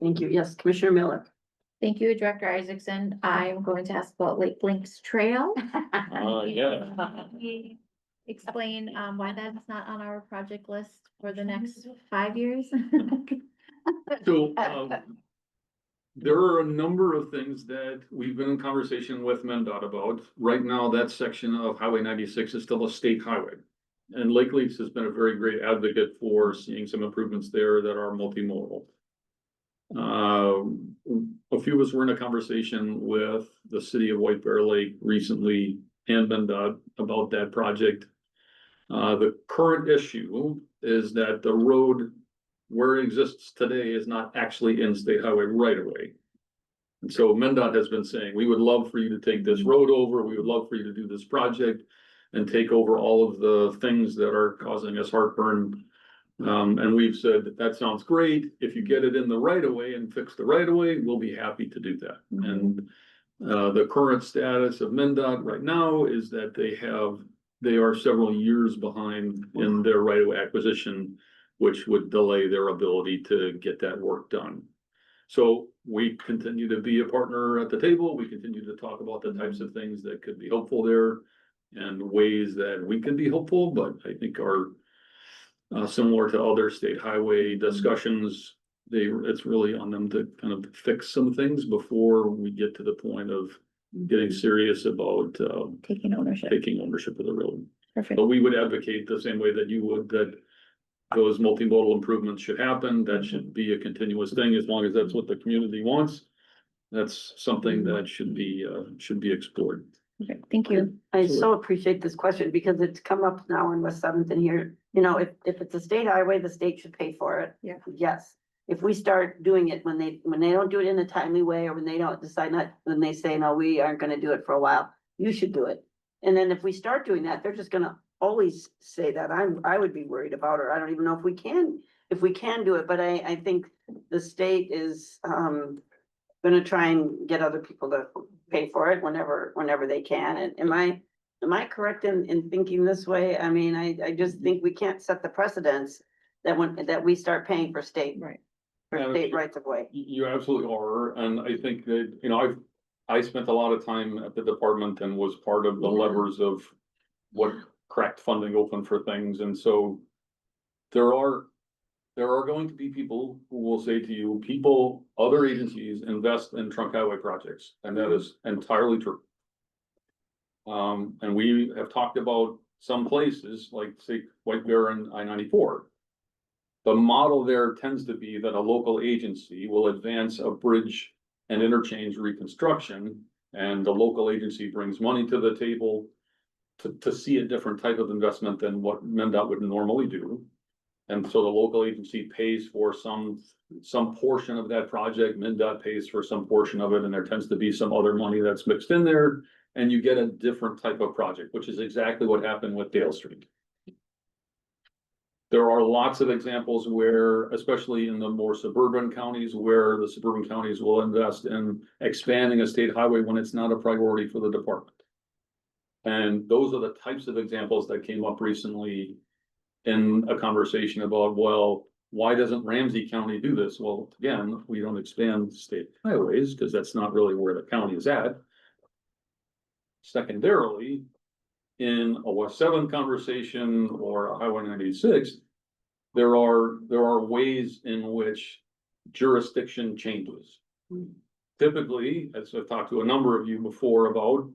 Thank you. Yes, Commissioner Miller. Thank you, Director Isaacson. I'm going to ask about Lake Blinks Trail. Yeah. Explain why that's not on our project list for the next 5 years. So there are a number of things that we've been in conversation with MnDOT about. Right now, that section of Highway 96 is still a state highway. And Lake Leaks has been a very great advocate for seeing some improvements there that are multimodal. A few of us were in a conversation with the city of White Bear Lake recently and MnDOT about that project. The current issue is that the road where it exists today is not actually in state highway right away. And so MnDOT has been saying, we would love for you to take this road over. We would love for you to do this project and take over all of the things that are causing us heartburn. And we've said that sounds great. If you get it in the right of way and fix the right of way, we'll be happy to do that. And the current status of MnDOT right now is that they are several years behind in their right of way acquisition, which would delay their ability to get that work done. So we continue to be a partner at the table. We continue to talk about the types of things that could be helpful there and ways that we can be helpful, but I think are similar to other state highway discussions. it's really on them to kind of fix some things before we get to the point of getting serious about, Taking ownership. taking ownership of the road. Perfect. But we would advocate the same way that you would, that those multimodal improvements should happen. That should be a continuous thing, as long as that's what the community wants. That's something that should be explored. Okay, thank you. I so appreciate this question because it's come up now in West Seventh and here, you know, if it's a state highway, the state should pay for it. Yeah. Yes. If we start doing it when they don't do it in a timely way, or when they don't decide not, when they say, no, we aren't gonna do it for a while, you should do it. And then if we start doing that, they're just gonna always say that. I would be worried about, or I don't even know if we can do it, but I think the state is, gonna try and get other people to pay for it whenever they can. And am I correct in thinking this way? I mean, I just think we can't set the precedence that we start paying for state. Right. For state rights of way. You absolutely are, and I think that, you know, I spent a lot of time at the department and was part of the levers of what cracked funding open for things, and so there are going to be people who will say to you, other agencies invest in trunk highway projects, and that is entirely true. And we have talked about some places like, say, White Bear and I-94. The model there tends to be that a local agency will advance a bridge and interchange reconstruction, and the local agency brings money to the table to see a different type of investment than what MnDOT would normally do. And so the local agency pays for some portion of that project, MnDOT pays for some portion of it, and there tends to be some other money that's mixed in there, and you get a different type of project, which is exactly what happened with Dale Street. There are lots of examples where, especially in the more suburban counties, where the suburban counties will invest in expanding a state highway when it's not a priority for the department. And those are the types of examples that came up recently in a conversation about, well, why doesn't Ramsey County do this? Well, again, we don't expand state highways because that's not really where the county is at. Secondarily, in a West 7 conversation or a Highway 96, there are ways in which jurisdiction changes. Typically, as I've talked to a number of you before about,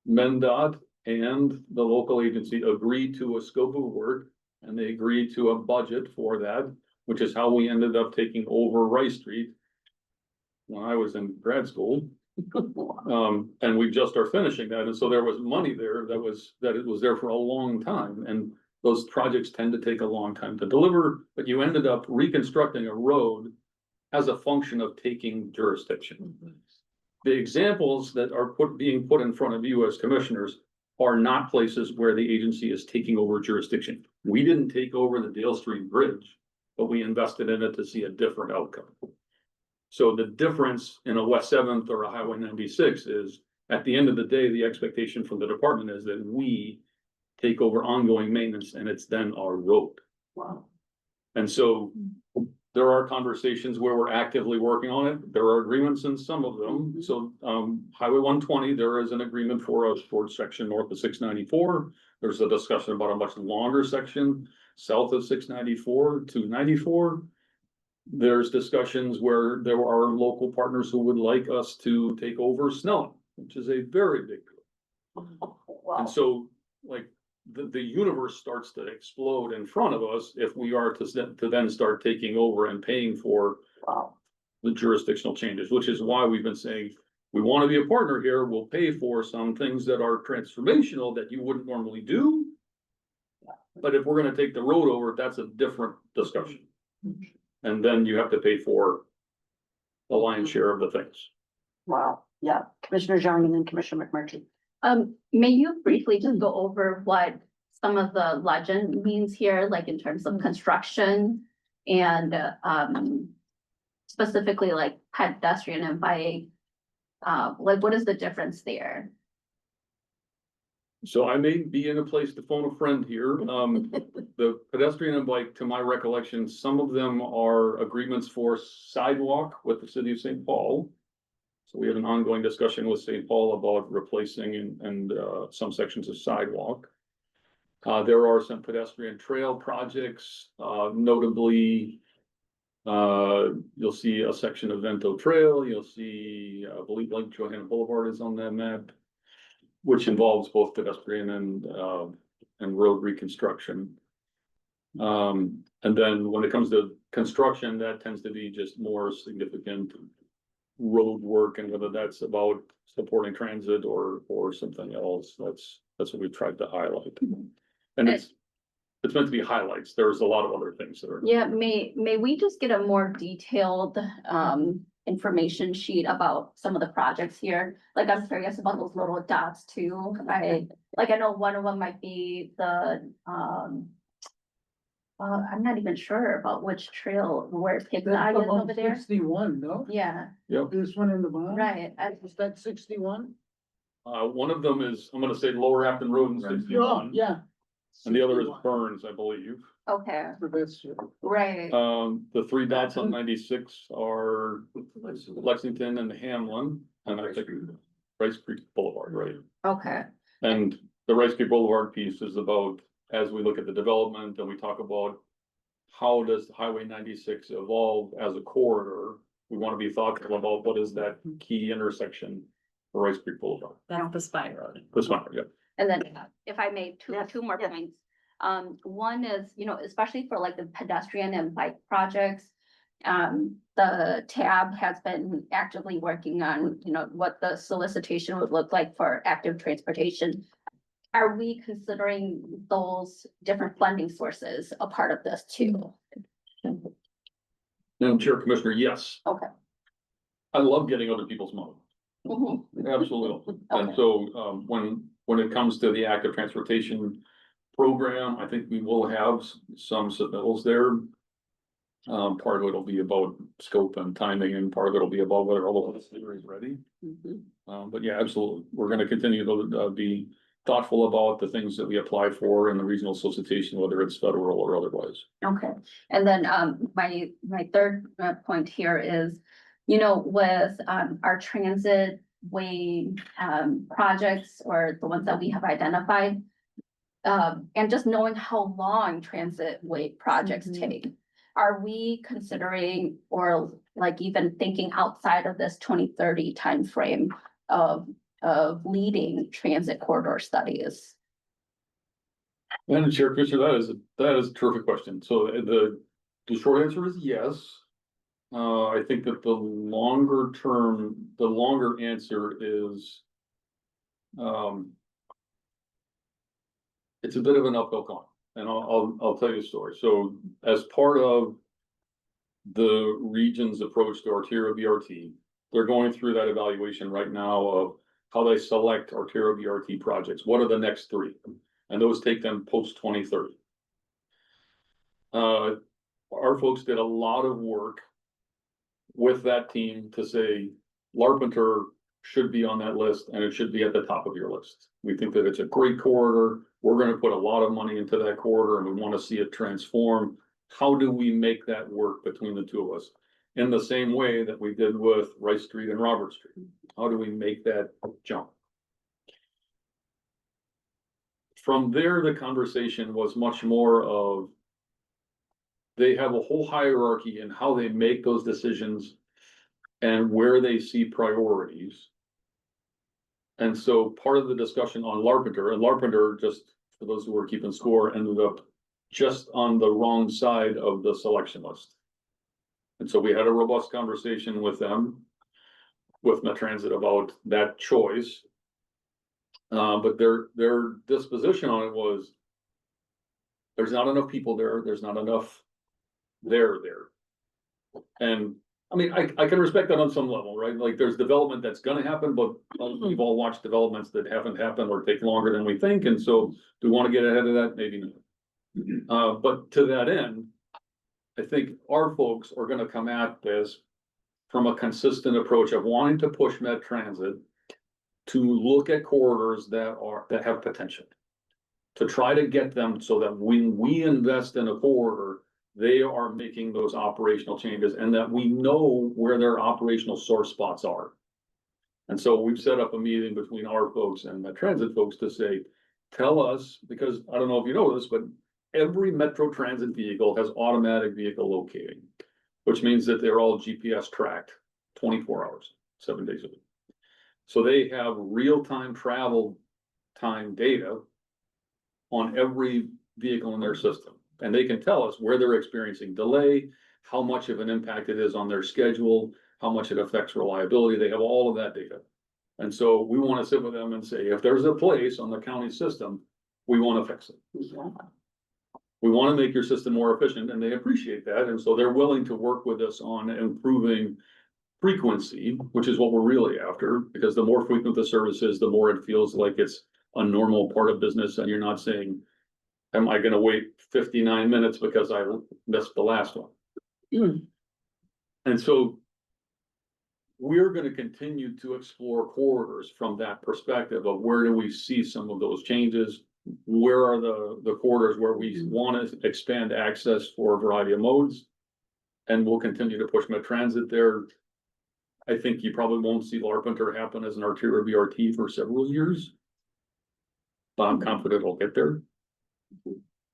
MnDOT and the local agency agreed to a scope of work, and they agreed to a budget for that, which is how we ended up taking over Rice Street when I was in grad school. And we just are finishing that, and so there was money there that it was there for a long time, and those projects tend to take a long time to deliver, but you ended up reconstructing a road as a function of taking jurisdiction. The examples that are being put in front of you as commissioners are not places where the agency is taking over jurisdiction. We didn't take over the Dale Street Bridge, but we invested in it to see a different outcome. So the difference in a West 7th or a Highway 96 is, at the end of the day, the expectation from the department is that we take over ongoing maintenance, and it's then our road. Wow. And so there are conversations where we're actively working on it. There are agreements in some of them. So Highway 120, there is an agreement for a short section north of 694. There's a discussion about a much longer section south of 694 to 94. There's discussions where there are local partners who would like us to take over Snelling, which is a very big deal. Wow. And so, like, the universe starts to explode in front of us if we are to then start taking over and paying for the jurisdictional changes, which is why we've been saying, we want to be a partner here. We'll pay for some things that are transformational that you wouldn't normally do. But if we're going to take the road over, that's a different discussion. And then you have to pay for the lion's share of the things. Wow, yeah, Commissioner Zhang and then Commissioner McMurtry. May you briefly just go over what some of the legend means here, like in terms of construction and specifically like pedestrian and bike? Like, what is the difference there? So I may be in a place to phone a friend here. The pedestrian and bike, to my recollection, some of them are agreements for sidewalk with the city of St. Paul. So we have an ongoing discussion with St. Paul about replacing and some sections of sidewalk. There are some pedestrian trail projects, notably You'll see a section of Vento Trail, you'll see, I believe Lake Johanna Boulevard is on that map, which involves both pedestrian and road reconstruction. And then when it comes to construction, that tends to be just more significant road work, and whether that's about supporting transit or something else, that's what we've tried to highlight. And it's meant to be highlights. There's a lot of other things that are. Yeah, may we just get a more detailed information sheet about some of the projects here? Like, I'm curious about those little dots too. I know one of them might be the I'm not even sure about which trail, where Pig's Eye is over there. 61, no? Yeah, This one in the bottom? right. Is that 61? One of them is, I'm gonna say Lower Afton Road and Oh, 61, yeah. and the other is 61. Burns, I believe. Okay, So that's, right. The three dots on 96 are Lexington and Hamlin, and I think Rice Creek Boulevard, right? Okay, And the Rice Creek Boulevard piece is about, as we look at the development and we talk about how does Highway 96 evolve as a corridor, we want to be thoughtful about what is that key intersection for Rice Creek Boulevard. That's the Spy Road. This one, yeah. and then if I may, Yes, two more yes. points. One is, especially for like the pedestrian and bike projects. The tab has been actively working on, what the solicitation would look like for active transportation. Are we considering those different funding sources a part of this too? Madam Chair, Commissioner, yes. Okay. I love getting other people's money. Mhm. Absolutely. And Okay. so, when it comes to the active transportation program, I think we will have some submittals there. Part of it'll be about scope and timing, and part of it'll be about whether all of this is ready. Mhm. But yeah, absolutely. We're gonna continue to be thoughtful about the things that we apply for in the regional solicitation, whether it's federal or otherwise. Okay, and then my third point here is, with our transit way projects or the ones that we have identified. And just knowing how long transit way projects take. Are we considering or like even thinking outside of this 2030 timeframe of leading transit corridor studies? Madam Chair, Commissioner, that is a terrific question. So the short answer is yes. I think that the longer answer is, it's a bit of an uphill climb, and I'll tell you a story. So as part of the region's approach to arterial BRT, they're going through that evaluation right now of how they select arterial BRT projects. What are the next three? And those take them post 2030. Our folks did a lot of work with that team to say Larpenteur should be on that list, and it should be at the top of your list. We think that it's a great corridor. We're gonna put a lot of money into that corridor, and we wanna see it transform. How do we make that work between the two of us? In the same way that we did with Rice Street and Robert Street. How do we make that jump? From there, the conversation was much more of, they have a whole hierarchy in how they make those decisions and where they see priorities. And so part of the discussion on Larpenteur, and Larpenteur, just for those who are keeping score, ended up just on the wrong side of the selection list. And so we had a robust conversation with them, with Met Transit, about that choice. But their disposition on it was, there's not enough people there, there's not enough there. And I mean, I can respect that on some level, right? Like, there's development that's gonna happen, but we've all watched developments that haven't happened or take longer than we think, and so do we wanna get ahead of that? Maybe not. But to that end, I think our folks are gonna come at this from a consistent approach of wanting to push Met Transit to look at corridors that have potential. To try to get them so that when we invest in a corridor, they are making those operational changes, and that we know where their operational sore spots are. And so we've set up a meeting between our folks and the transit folks to say, tell us, because I don't know if you know this, but every Metro Transit vehicle has automatic vehicle locating. which means that they're all GPS tracked 24 hours, 7 days a week. So they have real-time travel time data on every vehicle in their system. And they can tell us where they're experiencing delay, how much of an impact it is on their schedule, how much it affects reliability. They have all of that data. And so we want to sit with them and say, if there's a place on the county system, we want to fix it. We want to make your system more efficient, and they appreciate that. And so they're willing to work with us on improving frequency, which is what we're really after, because the more frequent the service is, the more it feels like it's a normal part of business. And you're not saying, am I gonna wait 59 minutes because I missed the last one? And so we're gonna continue to explore corridors from that perspective of where do we see some of those changes? Where are the corridors where we want to expand access for a variety of modes? And we'll continue to push Met Transit there. I think you probably won't see Larpenteur happen as an arterial BRT for several years. But I'm confident it'll get there.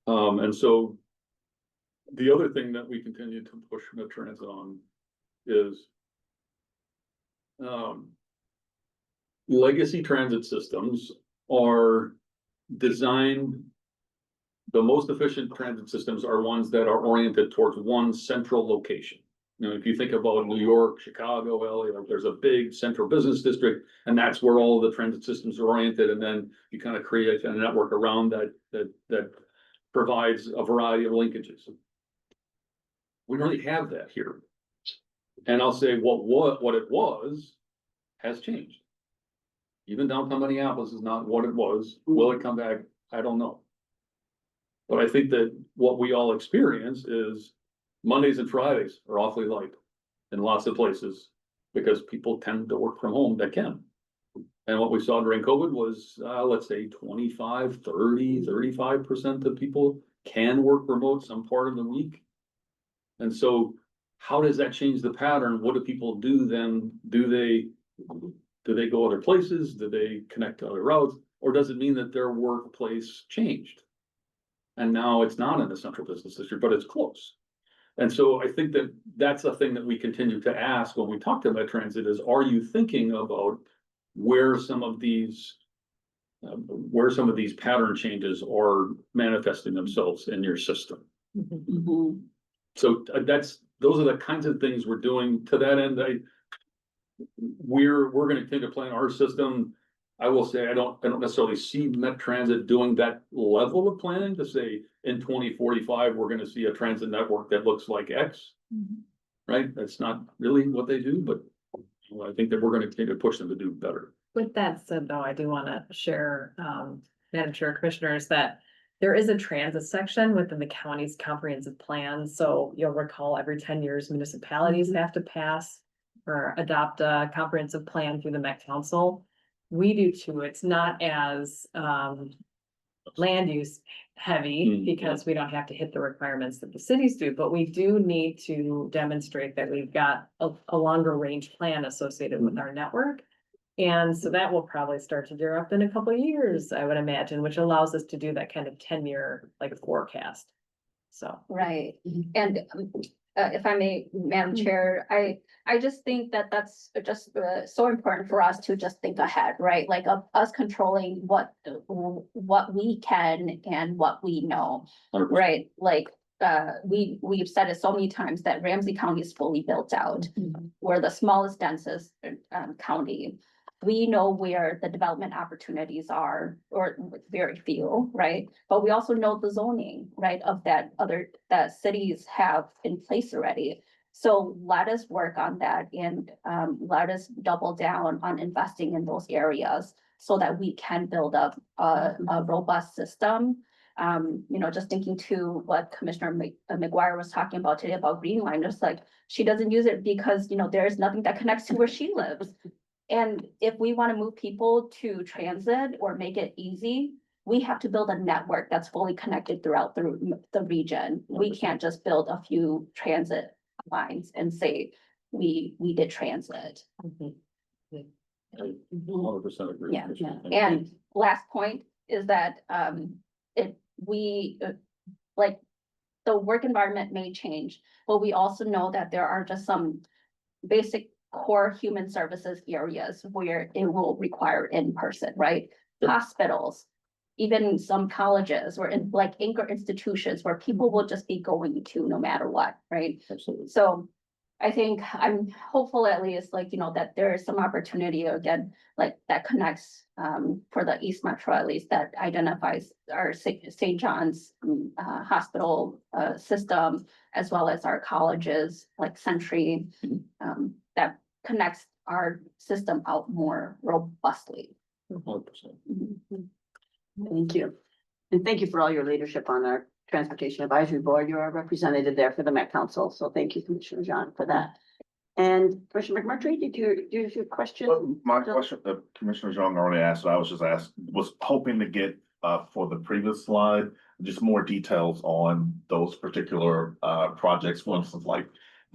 And so the other thing that we continue to push Met Transit on is legacy transit systems are designed. The most efficient transit systems are ones that are oriented towards one central location. You know, if you think about New York, Chicago, LA, like there's a big central business district, and that's where all the transit systems are oriented. And then you kind of create a network around that provides a variety of linkages. We don't really have that here. And I'll say what it was has changed. Even downtown Minneapolis is not what it was. Will it come back? I don't know. But I think that what we all experience is Mondays and Fridays are awfully light in lots of places because people tend to work from home that can. And what we saw during COVID was, let's say 25, 30, 35% of people can work remote some part of the week. And so how does that change the pattern? What do people do then? Do they go other places? Do they connect to other routes? Or does it mean that their workplace changed? And now it's not in the central business district, but it's close. And so I think that that's a thing that we continue to ask when we talk to Met Transit is, are you thinking about where some of these pattern changes are manifesting themselves in your system? So those are the kinds of things we're doing. To that end, we're going to continue to plan our system. I will say I don't necessarily see Met Transit doing that level of planning to say in 2045 we're going to see a transit network that looks like X. Right? That's not really what they do, but I think that we're going to continue to push them to do better. With that said, though, I do want to share, Madam Chair, Commissioners, that there is a transit section within the county's comprehensive plan. So you'll recall every 10 years, municipalities have to pass or adopt a comprehensive plan through the Met Council. We do too. It's not as land use heavy because we don't have to hit the requirements that the cities do, but we do need to demonstrate that we've got a longer range plan associated with our network. And so that will probably start to gear up in a couple of years, I would imagine, which allows us to do that kind of 10-year like forecast. So. Right. And if I may, Madam Chair, I just think that that's just so important for us to just think ahead, right? Like of us controlling what we can and what we know, 100%. right? Like we've said it so many times that Ramsey County is fully built out. We're the smallest, densest county. We know where the development opportunities are, or very few, right? But we also know the zoning, right, of that cities have in place already. So let us work on that and let us double down on investing in those areas so that we can build up a robust system. Just thinking to what Commissioner McGuire was talking about today about Green Line, just like she doesn't use it because, there's nothing that connects to where she lives. And if we want to move people to transit or make it easy, we have to build a network that's fully connected throughout the region. We can't just build a few transit lines and say we did transit. 100% agree. Yeah. And last point is that the the work environment may change, but we also know that there are just some basic core human services areas where it will require in person, right? Hospitals, even some colleges or in like anchor institutions where people will just be going to no matter what, right? Absolutely. So I think I'm hopeful at least like, that there is some opportunity again, like that connects for the East Metro at least that identifies our St. John's hospital system as well as our colleges like Century that connects our system out more robustly. 100%. Thank you. And thank you for all your leadership on our Transportation Advisory Board. You're a representative there for the Met Council. So thank you, Commissioner John, for that. And Commissioner McMurtry, do you have a question? My question, Commissioner Young already asked, I was hoping to get, for the previous slide, just more details on those particular, projects, for instance, like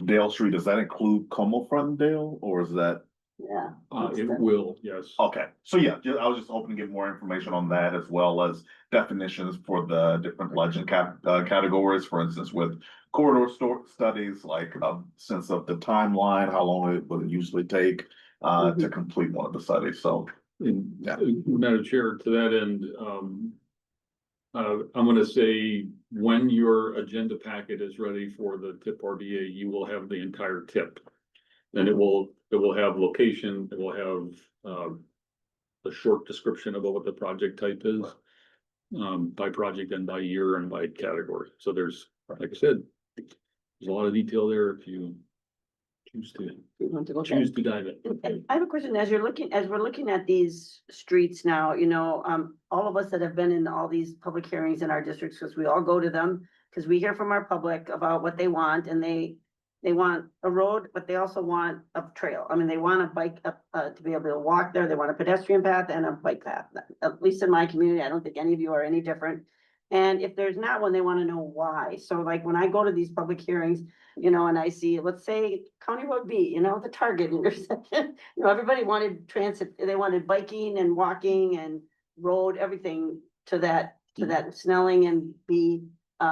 Dale Street, does that include Como Front-Dale, or is that? Yeah. It will, yes. Okay, so yeah, I was just hoping to get more information on that as well as definitions for the different legend categories, for instance, with corridor studies, like a sense of the timeline, how long it would usually take to complete one of the studies, so. Yeah. Madam Chair, to that end, I'm gonna say when your agenda packet is ready for the tip RDA, you will have the entire tip. And it will have location, it will have a short description about what the project type is. By project and by year and by category. So there's, like I said, there's a lot of detail there if you choose to dive in. I have a question. As we're looking at these streets now, all of us that have been in all these public hearings in our districts, because we all go to them, because we hear from our public about what they want, and they want a road, but they also want a trail. I mean, they want a bike to be able to walk there. They want a pedestrian path and a bike path. At least in my community, I don't think any of you are any different. And if there's not one, they want to know why. So like when I go to these public hearings, and I see, let's say County Road B, the Target intersection, everybody wanted transit. They wanted biking and walking and road, everything to that Snelling and B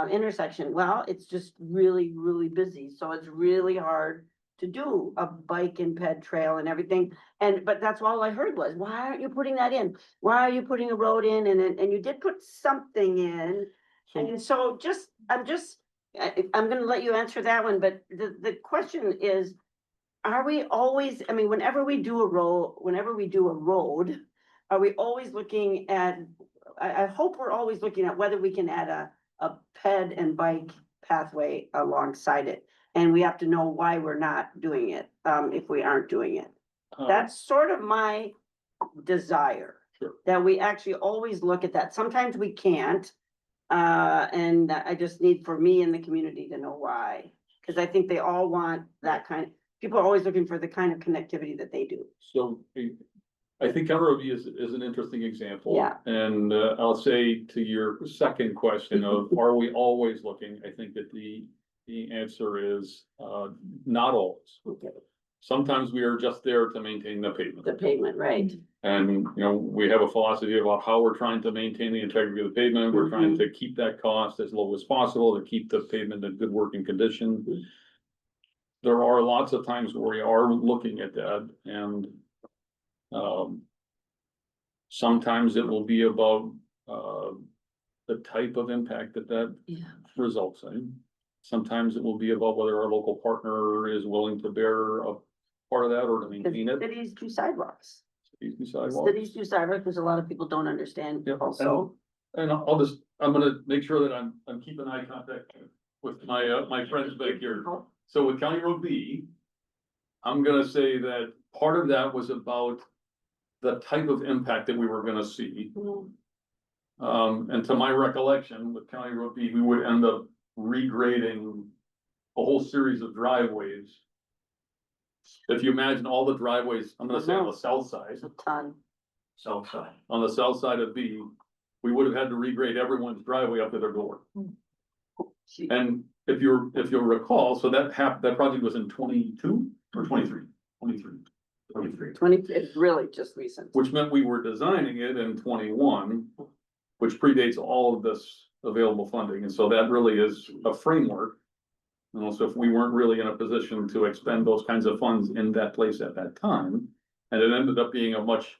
intersection. Well, it's just really, really busy. So it's really hard to do a bike and ped trail and everything. But that's all I heard was, why aren't you putting that in? Why are you putting a road in? And you did put something in. And so I'm gonna let you answer that one, but the question is, are we always, whenever we do a road, are we always looking at, I hope we're always looking at whether we can add a ped and bike pathway alongside it. And we have to know why we're not doing it, if we aren't doing it. That's sort of my desire. Sure. That we actually always look at that. Sometimes we can't. And I just need for me and the community to know why. Because I think they all want that people are always looking for the kind of connectivity that they do. So I think County Road B is an interesting example. Yeah. And I'll say to your second question of, are we always looking? I think that the answer is not always. Okay. Sometimes we are just there to maintain the pavement. The pavement, right? And, we have a philosophy about how we're trying to maintain the integrity of the pavement. We're trying to keep that cost as low as possible, to keep the pavement in good working condition. There are lots of times where we are looking at that, and sometimes it will be about the type of impact that results in. Sometimes it will be about whether our local partner is willing to bear a part of that or to maintain it. Cities do sidewalks. Cities do sidewalks. Cities do sidewalks, because a lot of people don't understand also. And I'm gonna make sure that I'm keeping eye contact with my friends back here. So with County Road B, I'm gonna say that part of that was about the type of impact that we were gonna see. And to my recollection, with County Road B, we would end up regrading a whole series of driveways. If you imagine all the driveways, I'm gonna say on the south side. It's a ton. South side. On the south side of B, we would have had to regrade everyone's driveway up to their door. Gee. And if you'll recall, so that project was in 22 or 23? 23. It's really just recent. Which meant we were designing it in 21, which predates all of this available funding, and so that really is a framework. You know, so if we weren't really in a position to expend those kinds of funds in that place at that time, and it ended up being a much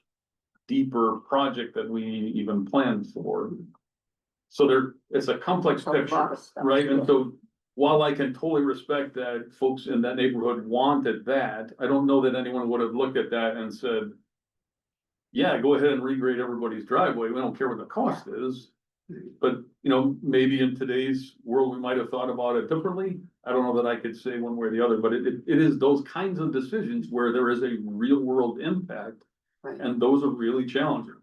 deeper project that we even planned for. So it's a complex A lot picture, of stuff, right? And yeah. so while I can totally respect that folks in that neighborhood wanted that, I don't know that anyone would have looked at that and said, yeah, go ahead and regrade everybody's driveway. We don't care what the cost is. But, you know, maybe in today's world, we might have thought about it differently. I don't know that I could say one way or the other, but it is those kinds of decisions where there is a real world impact. Right. And those are really challenging.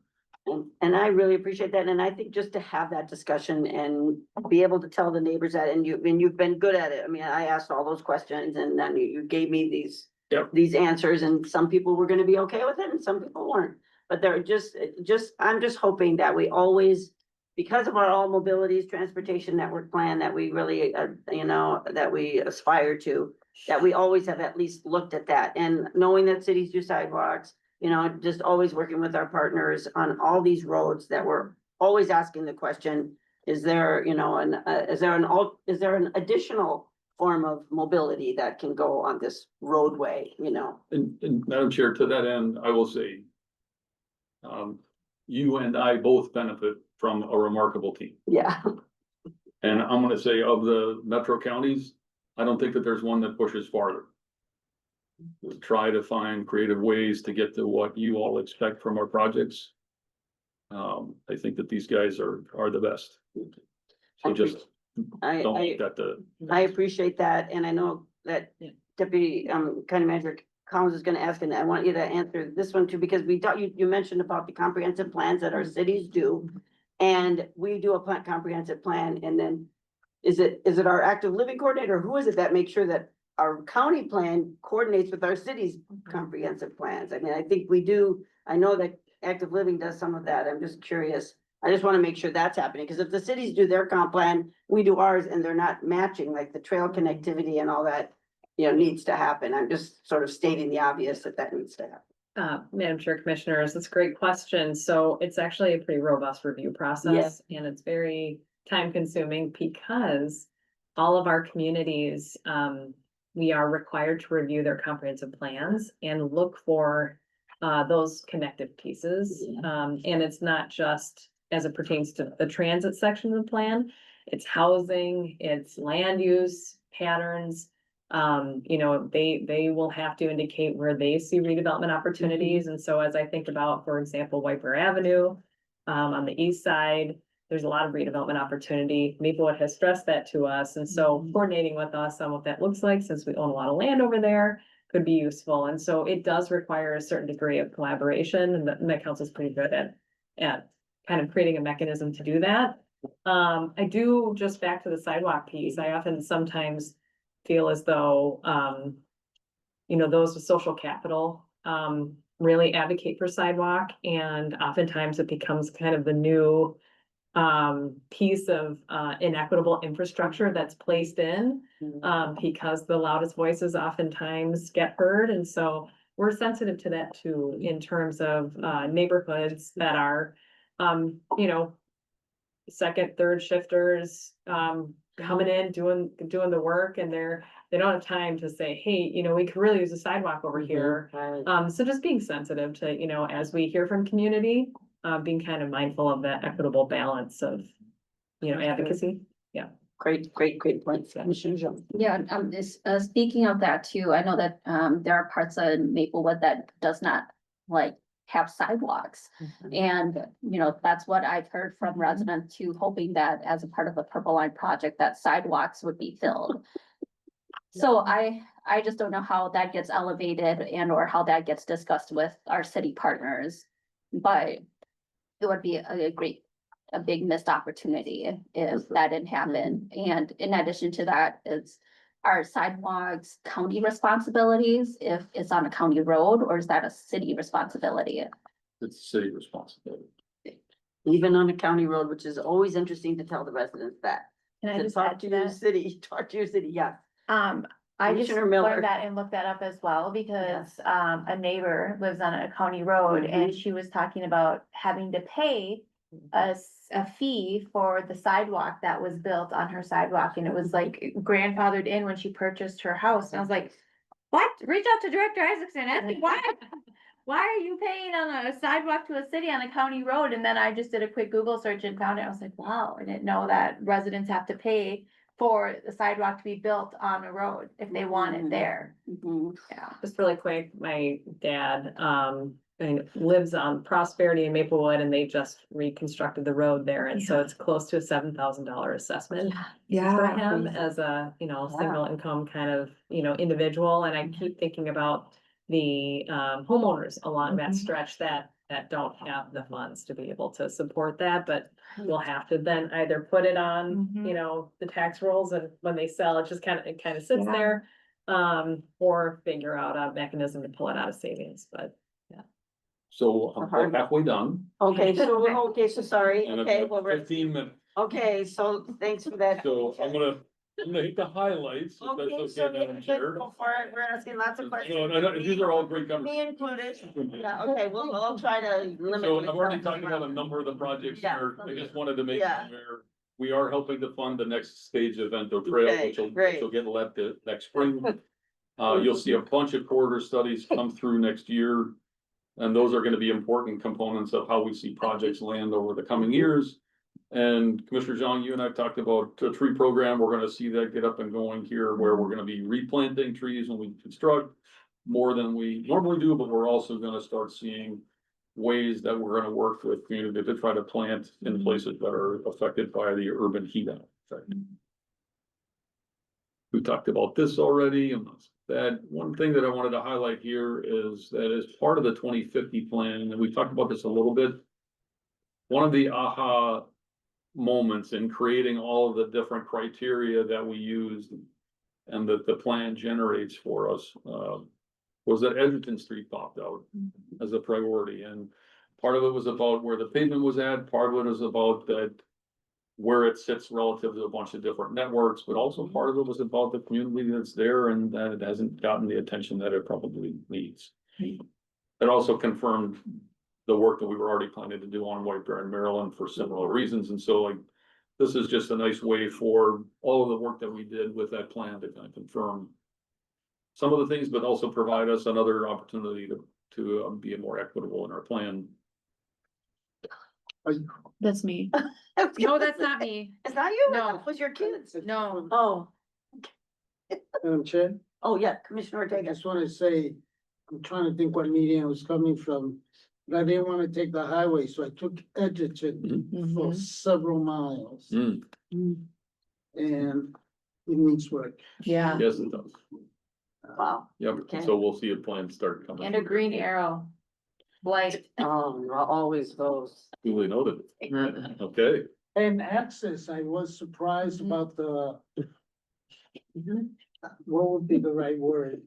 And I really appreciate that, and I think just to have that discussion and be able to tell the neighbors that, and you've been good at it. I mean, I asked all those questions and then you gave me these answers, and some people were gonna be okay with it and some people weren't. But they're I'm just hoping that we always, because of our all mobilities transportation network plan that we really, that we aspire to, that we always have at least looked at that, and knowing that cities do sidewalks, just always working with our partners on all these roads, that we're always asking the question, is there, is there an additional form of mobility that can go on this roadway, And Madam Chair, to that end, I will say, you and I both benefit from a remarkable team. Yeah. And I'm gonna say, of the metro counties, I don't think that there's one that pushes farther. To try to find creative ways to get to what you all expect from our projects. I think that these guys are the best. So just I don't want that to. I appreciate that, and I know that Deputy County Manager Collins is gonna ask, and I want you to answer this one too, because you mentioned about the comprehensive plans that our cities do. And we do a comprehensive plan, and then is it our active living coordinator? Who is it that makes sure that our county plan coordinates with our city's comprehensive plans? I mean, I think we do. I know that active living does some of that. I'm just curious. I just want to make sure that's happening, because if the cities do their comp plan, we do ours, and they're not matching, like the trail connectivity and all that, needs to happen. I'm just sort of stating the obvious that needs to happen. Madam Chair, Commissioners, that's a great question. So it's actually a pretty robust review process, and it's very time consuming because all of our communities, we are required to review their comprehensive plans and look for those connective pieces. And it's not just as it pertains to the transit section of the plan, it's housing, it's land use patterns. They will have to indicate where they see redevelopment opportunities. And so as I think about, for example, Wiper Avenue, on the east side, there's a lot of redevelopment opportunity. Maplewood has stressed that to us. And so coordinating with us on what that looks like, since we own a lot of land over there, could be useful. And so it does require a certain degree of collaboration, and the council is pretty good at kind of creating a mechanism to do that. I do, just back to the sidewalk piece, I often sometimes feel as though, those with social capital, really advocate for sidewalk, and oftentimes it becomes kind of the new piece of inequitable infrastructure that's placed in, because the loudest voices oftentimes get heard. And so we're sensitive to that too, in terms of neighborhoods that are, second, third shifters, coming in, doing the work, and they don't have time to say, hey, we could really use a sidewalk over here. So just being sensitive to, as we hear from community, being kind of mindful of that equitable balance of, advocacy. Yeah. Great points, Commissioner Jones. Yeah, speaking of that too, I know that there are parts of Maplewood that does not have sidewalks. And, that's what I've heard from residents too, hoping that as a part of the Purple Line project, that sidewalks would be filled. So I just don't know how that gets elevated or how that gets discussed with our city partners. But it would be a big missed opportunity if that didn't happen. And in addition to that, it's our sidewalks county responsibilities if it's on a county road, or is that a city responsibility? It's a city responsibility. Even on a county road, which is always interesting to tell the residents that. Can I To just talk add to to your that? city, talk to your city, yeah. I just Commissioner Miller. learned that and looked that up as well, because a neighbor lives on a county road, and she was talking about having to pay a fee for the sidewalk that was built on her sidewalk, and it was like grandfathered in when she purchased her house, and I was like, what? Reach out to Director Isaacson, ask him why? Why are you paying on a sidewalk to a city on a county road? And then I just did a quick Google search and found it. I was like, wow, I didn't know that residents have to pay for the sidewalk to be built on a road if they want it there. Mhm. Yeah. Just really quick, my dad, lives on Prosperity in Maplewood, and they just reconstructed the road there, and so it's close to a $7,000 assessment. For him as a, single income kind of, individual, and I keep thinking about the homeowners along that stretch that don't have the funds to be able to support that, but we'll have to then either put it on, the tax rolls, and when they sell, it kind of sits Yeah. there. Or figure out a mechanism to pull it out of savings, but So I'm about halfway done. Okay, so sorry, And I've okay, got well, we're, 15 minutes, okay, so thanks for that. so I'm gonna hit the highlights, if Okay, that's so okay, Madam Chair. go for it, we're asking lots of questions. No, these are all great conversations. Me included, yeah, okay, well, I'll try to limit. So I've already myself. talked about a number of the projects Yeah. here, I just wanted to make Yeah. sure. We are helping to fund the next stage of Vento Trail, Okay, which will great. get let the next spring. You'll see a bunch of corridor studies come through next year. And those are gonna be important components of how we see projects land over the coming years. And Commissioner Zhang, you and I have talked about a tree program. We're gonna see that get up and going here, where we're gonna be replanting trees when we construct more than we normally do, but we're also gonna start seeing ways that we're gonna work with community to try to plant in places that are affected by the urban heat out effect. We talked about this already, and that one thing that I wanted to highlight here is that as part of the 2050 plan, and we talked about this a little bit. One of the aha moments in creating all of the different criteria that we used and that the plan generates for us, was that Edgerton Street popped out as a priority, and part of it was about where the pavement was at, part of it was about that where it sits relative to a bunch of different networks, but also part of it was about the community that's there and that it hasn't gotten the attention that it probably needs. It also confirmed the work that we were already planning to do on White Bear in Maryland for similar reasons, and so like, this is just a nice way for all of the work that we did with that plan to kind of confirm some of the things, but also provide us another opportunity to be more equitable in our plan. That's me. No, that's not me. It's not you, No. that was your kids. No. Oh, Madam Chair, oh, yeah, Commissioner I Ortega. just wanna say, I'm trying to think what meeting I was coming from. But I didn't wanna take the highway, so I took Edgerton for several miles. Mm, And it needs work. Yeah. yes, it does. Wow. Yep, Okay. so we'll see a plan start coming. And a green arrow. Blight. Oh, always those. Duly noted. Okay, And access, I was surprised about the. What would be the right word?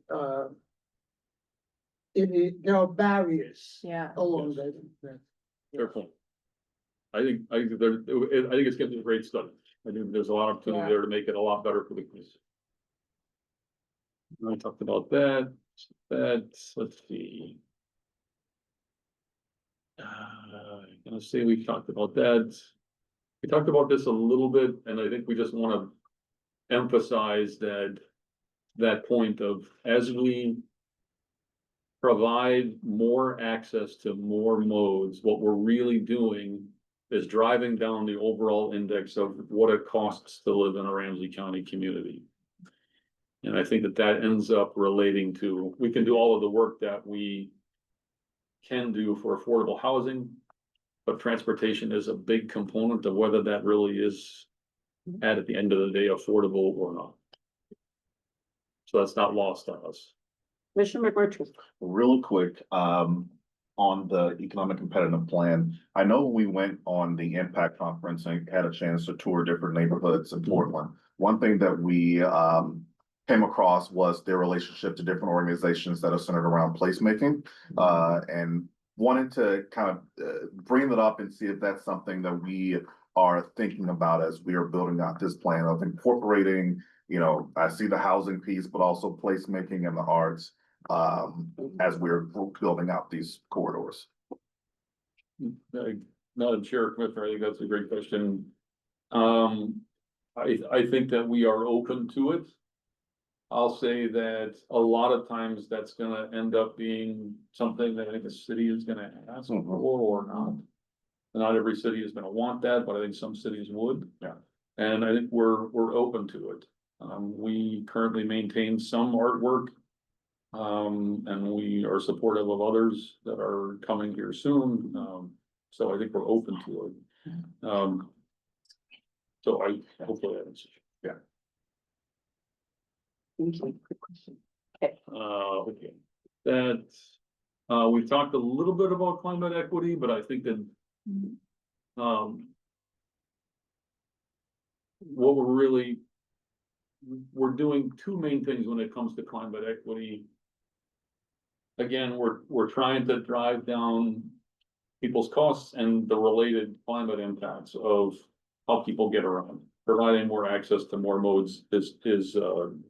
There are barriers Yeah. along Yes. that. fair point. I think it's gonna be a great study. I think there's a lot of opportunity Yeah. there to make it a lot better for the community. I talked about that, let's see. Gonna say we talked about that. We talked about this a little bit, and I think we just wanna emphasize that point of as we provide more access to more modes, what we're really doing is driving down the overall index of what it costs to live in a Ramsey County community. And I think that ends up relating to, we can do all of the work that we can do for affordable housing, but transportation is a big component of whether that really is at the end of the day affordable or not. So that's not lost on us. Commissioner McMurtry. Real quick, on the economic competitive plan, I know we went on the impact conference and had a chance to tour different neighborhoods in Portland. One thing that we came across was their relationship to different organizations that are centered around placemaking, and wanted to kind of bring that up and see if that's something that we are thinking about as we are building out this plan of incorporating, I see the housing piece, but also placemaking and the arts as we're building out these corridors. Madam Chair, Commissioner, I think that's a great question. I think that we are open to it. I'll say that a lot of times that's gonna end up being something that I think the city is gonna ask for or not. Not every city is gonna want that, but I think some cities would. Yeah. And I think we're open to it. We currently maintain some artwork. And we are supportive of others that are coming here soon. So I think we're open to it. So I hopefully that answers. Thank you. Good question. Okay. That, we've talked a little bit about climate equity, but I think that, what we're doing two main things when it comes to climate equity. Again, we're trying to drive down people's costs and the related climate impacts of how people get around. Providing more access to more modes is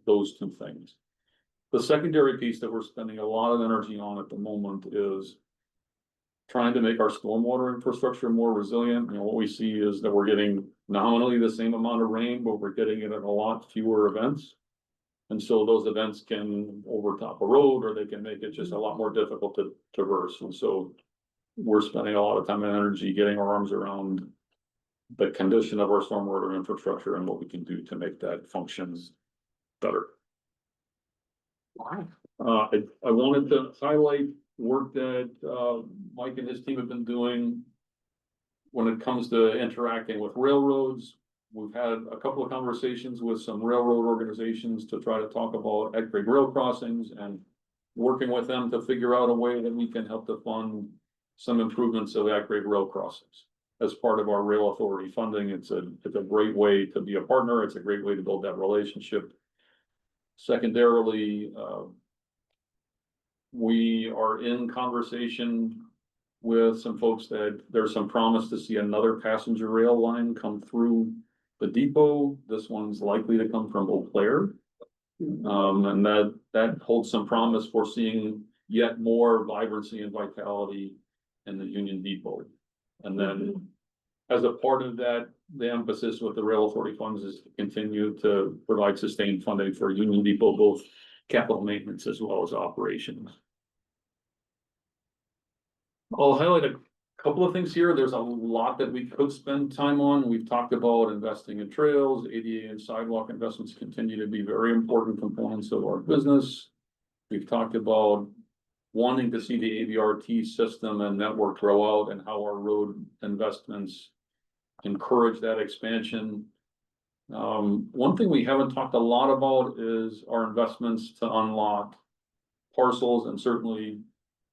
those two things. The secondary piece that we're spending a lot of energy on at the moment is trying to make our stormwater infrastructure more resilient. You know, what we see is that we're getting nominally the same amount of rain, but we're getting it at a lot fewer events. And so those events can overtop a road, or they can make it just a lot more difficult to traverse. And so we're spending a lot of time and energy getting our arms around the condition of our stormwater infrastructure and what we can do to make that functions better. I wanted to highlight work that Mike and his team have been doing when it comes to interacting with railroads. We've had a couple of conversations with some railroad organizations to try to talk about at-grade rail crossings and working with them to figure out a way that we can help to fund some improvements of at-grade rail crossings. As part of our rail authority funding, it's a great way to be a partner. It's a great way to build that relationship. Secondarily, we are in conversation with some folks that there's some promise to see another passenger rail line come through the depot. This one's likely to come from Eau Claire. And that holds some promise for seeing yet more vibrancy and vitality in the Union Depot. And then as a part of that, the emphasis with the rail authority funds is to continue to provide sustained funding for Union Depot, both capital maintenance as well as operations. I'll highlight a couple of things here. There's a lot that we could spend time on. We've talked about investing in trails, ADA and sidewalk investments continue to be very important components of our business. We've talked about wanting to see the AVRT system and network grow out and how our road investments encourage that expansion. One thing we haven't talked a lot about is our investments to unlock parcels, and certainly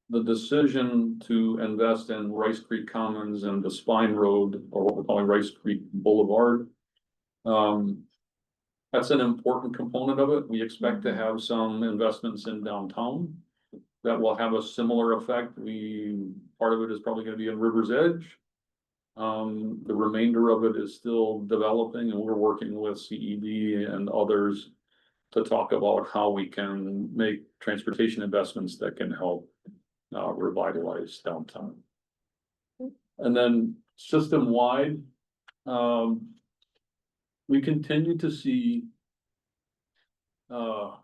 the decision to invest in Rice Creek Commons and the Spine Road, or what we're calling Rice Creek Boulevard. That's an important component of it. We expect to have some investments in downtown that will have a similar effect. Part of it is probably going to be in River's Edge. The remainder of it is still developing, and we're working with CED and others to talk about how we can make transportation investments that can help revitalize downtown. And then system-wide, we continue to see, I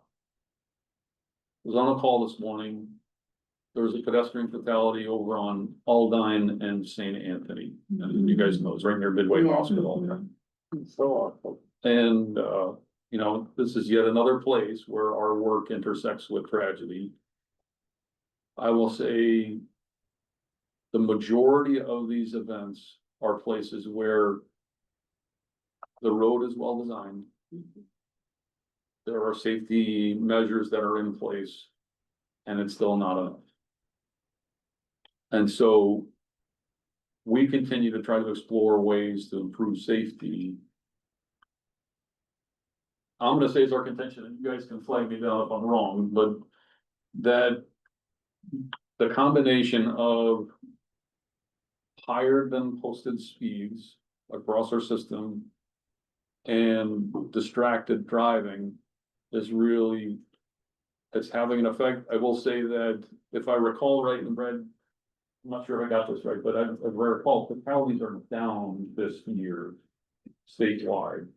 was on a call this morning. There was a pedestrian fatality over on Aldine and St. Anthony. And you guys know it's right near Midway Hospital. So awful. And, you know, this is yet another place where our work intersects with tragedy. I will say the majority of these events are places where the road is well designed. There are safety measures that are in place, and it's still not enough. And so we continue to try to explore ways to improve safety. I'm gonna say it's our contention, and you guys can flag me down if I'm wrong, but that the combination of higher than posted speeds across our system and distracted driving is really, it's having an effect. I will say that if I recall right, and Brad, I'm not sure if I got this right, but I recall fatalities are down this year statewide.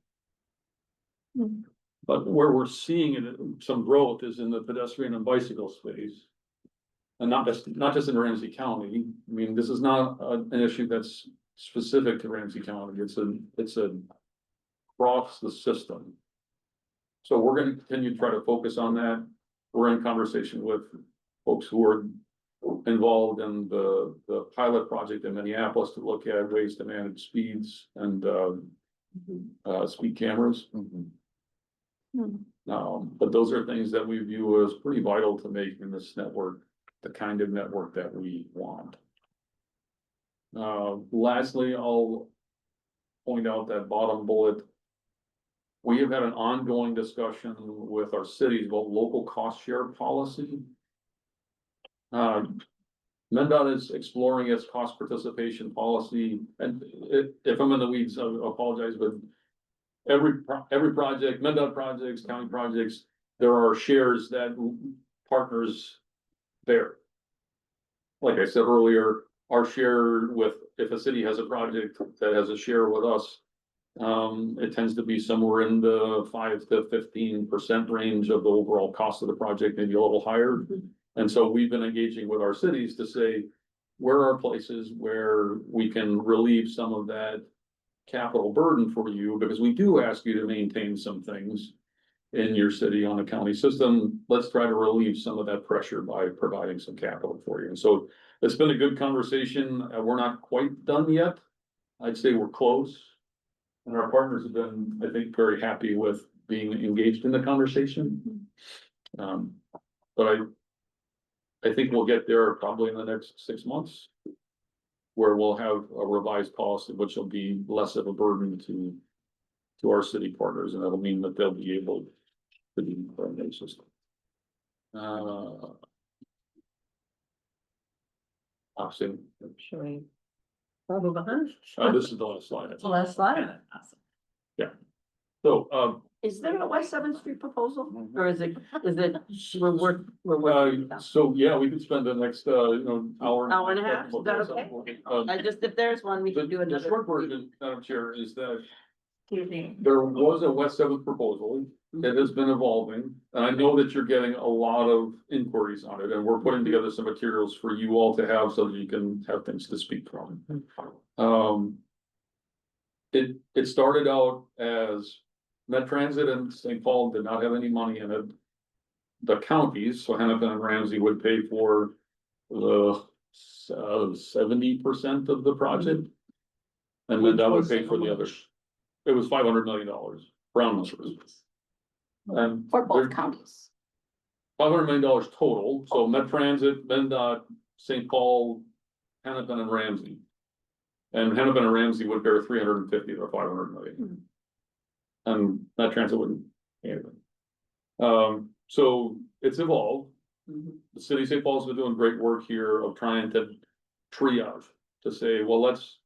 But where we're seeing it, some growth is in the pedestrian and bicycle space. And not just in Ramsey County. I mean, this is not an issue that's specific to Ramsey County. It's a across the system. So we're gonna continue to try to focus on that. We're in conversation with folks who are involved in the pilot project in Minneapolis to look at ways to manage speeds and speed cameras. But those are things that we view as pretty vital to make in this network the kind of network that we want. Lastly, I'll point out that bottom bullet. We have had an ongoing discussion with our cities about local cost share policy. MnDOT is exploring its cost participation policy, and if I'm in the weeds, I apologize, but every project, MnDOT projects, county projects, there are shares that partners bear. Like I said earlier, our share with, if a city has a project that has a share with us, it tends to be somewhere in the 5 to 15% range of the overall cost of the project, maybe a little higher. And so we've been engaging with our cities to say, where are places where we can relieve some of that capital burden for you, because we do ask you to maintain some things in your city on a county system. Let's try to relieve some of that pressure by providing some capital for you. And so it's been a good conversation. We're not quite done yet. I'd say we're close. And our partners have been, I think, very happy with being engaged in the conversation. But I think we'll get there probably in the next 6 months, where we'll have a revised policy, which will be less of a burden to our city partners, and that'll mean that they'll be able to be in their system. Obviously, Should we move on? this is the last slide. The last slide. Awesome. So, Is there a West Seventh Street proposal, or is it, we're working? so yeah, we could spend the next, hour. Hour and a half, is that okay? I just, if there's one, we The, can do the another. short version, Madam Chair, is that Excuse me. there was a West Seventh proposal. It has been evolving, and I know that you're getting a lot of inquiries on it, and we're putting together some materials for you all to have so that you can have things to speak from. It started out as Met Transit and St. Paul did not have any money in it. The counties, so Hennepin and Ramsey, would pay for the 70% of the project. And then that would pay for the others. It was $500 million, round numbers. And For both there- counties. $500 million total, so Met Transit, MnDOT, St. Paul, Hennepin and Ramsey. And Hennepin and Ramsey would bear 350 or 500 million. And Met Transit wouldn't pay anything. So it's evolved. The city of St. Paul's been doing great work here of trying to triage, to say, well, let's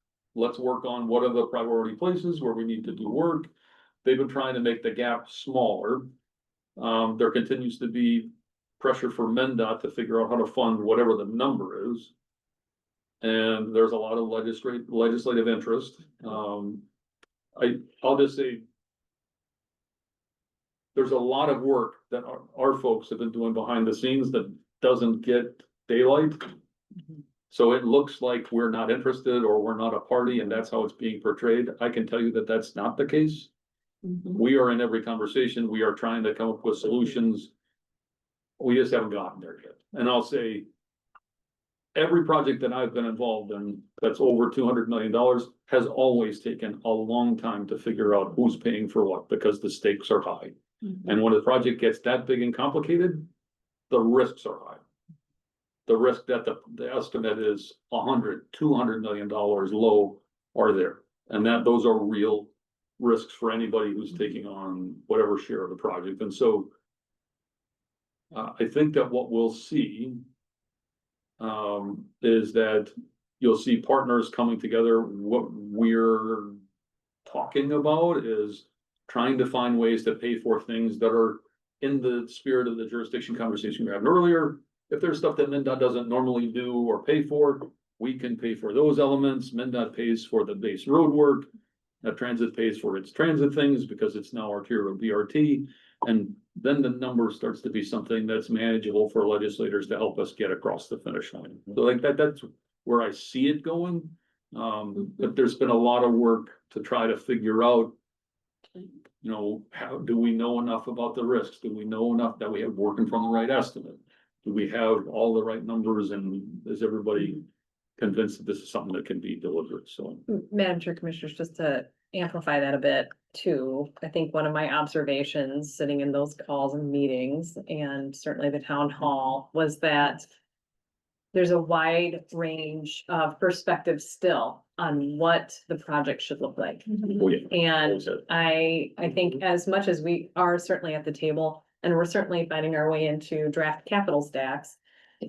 work on what are the priority places where we need to do work. They've been trying to make the gap smaller. There continues to be pressure for MnDOT to figure out how to fund whatever the number is. And there's a lot of legislative interest. I'll just say, there's a lot of work that our folks have been doing behind the scenes that doesn't get daylight. So it looks like we're not interested or we're not a party, and that's how it's being portrayed. I can tell you that that's not the case. We are in every conversation. We are trying to come up with solutions. We just haven't gotten there yet. And I'll say, every project that I've been involved in that's over $200 million has always taken a long time to figure out who's paying for what, because the stakes are high. And when a project gets that big and complicated, the risks are high. The risk that the estimate is $200 million low are there. And those are real risks for anybody who's taking on whatever share of the project. And so I think that what we'll see is that you'll see partners coming together. What we're talking about is trying to find ways to pay for things that are in the spirit of the jurisdiction conversation we had earlier. If there's stuff that MnDOT doesn't normally do or pay for, we can pay for those elements, MnDOT pays for the base road work. Transit pays for its transit things because it's now arterial BRT. And then the number starts to be something that's manageable for legislators to help us get across the finish line. So like that's where I see it going. But there's been a lot of work to try to figure out, you know, how do we know enough about the risks? Do we know enough that we have working from the right estimate? Do we have all the right numbers, and is everybody convinced that this is something that can be delivered? So. Madam Chair, Commissioners, just to amplify that a bit too, I think one of my observations sitting in those calls and meetings, and certainly the town hall, was that there's a wide range of perspectives still on what the project should look like. Oh, yeah. And I think as much as we are certainly at the table, and we're certainly finding our way into draft capital stacks,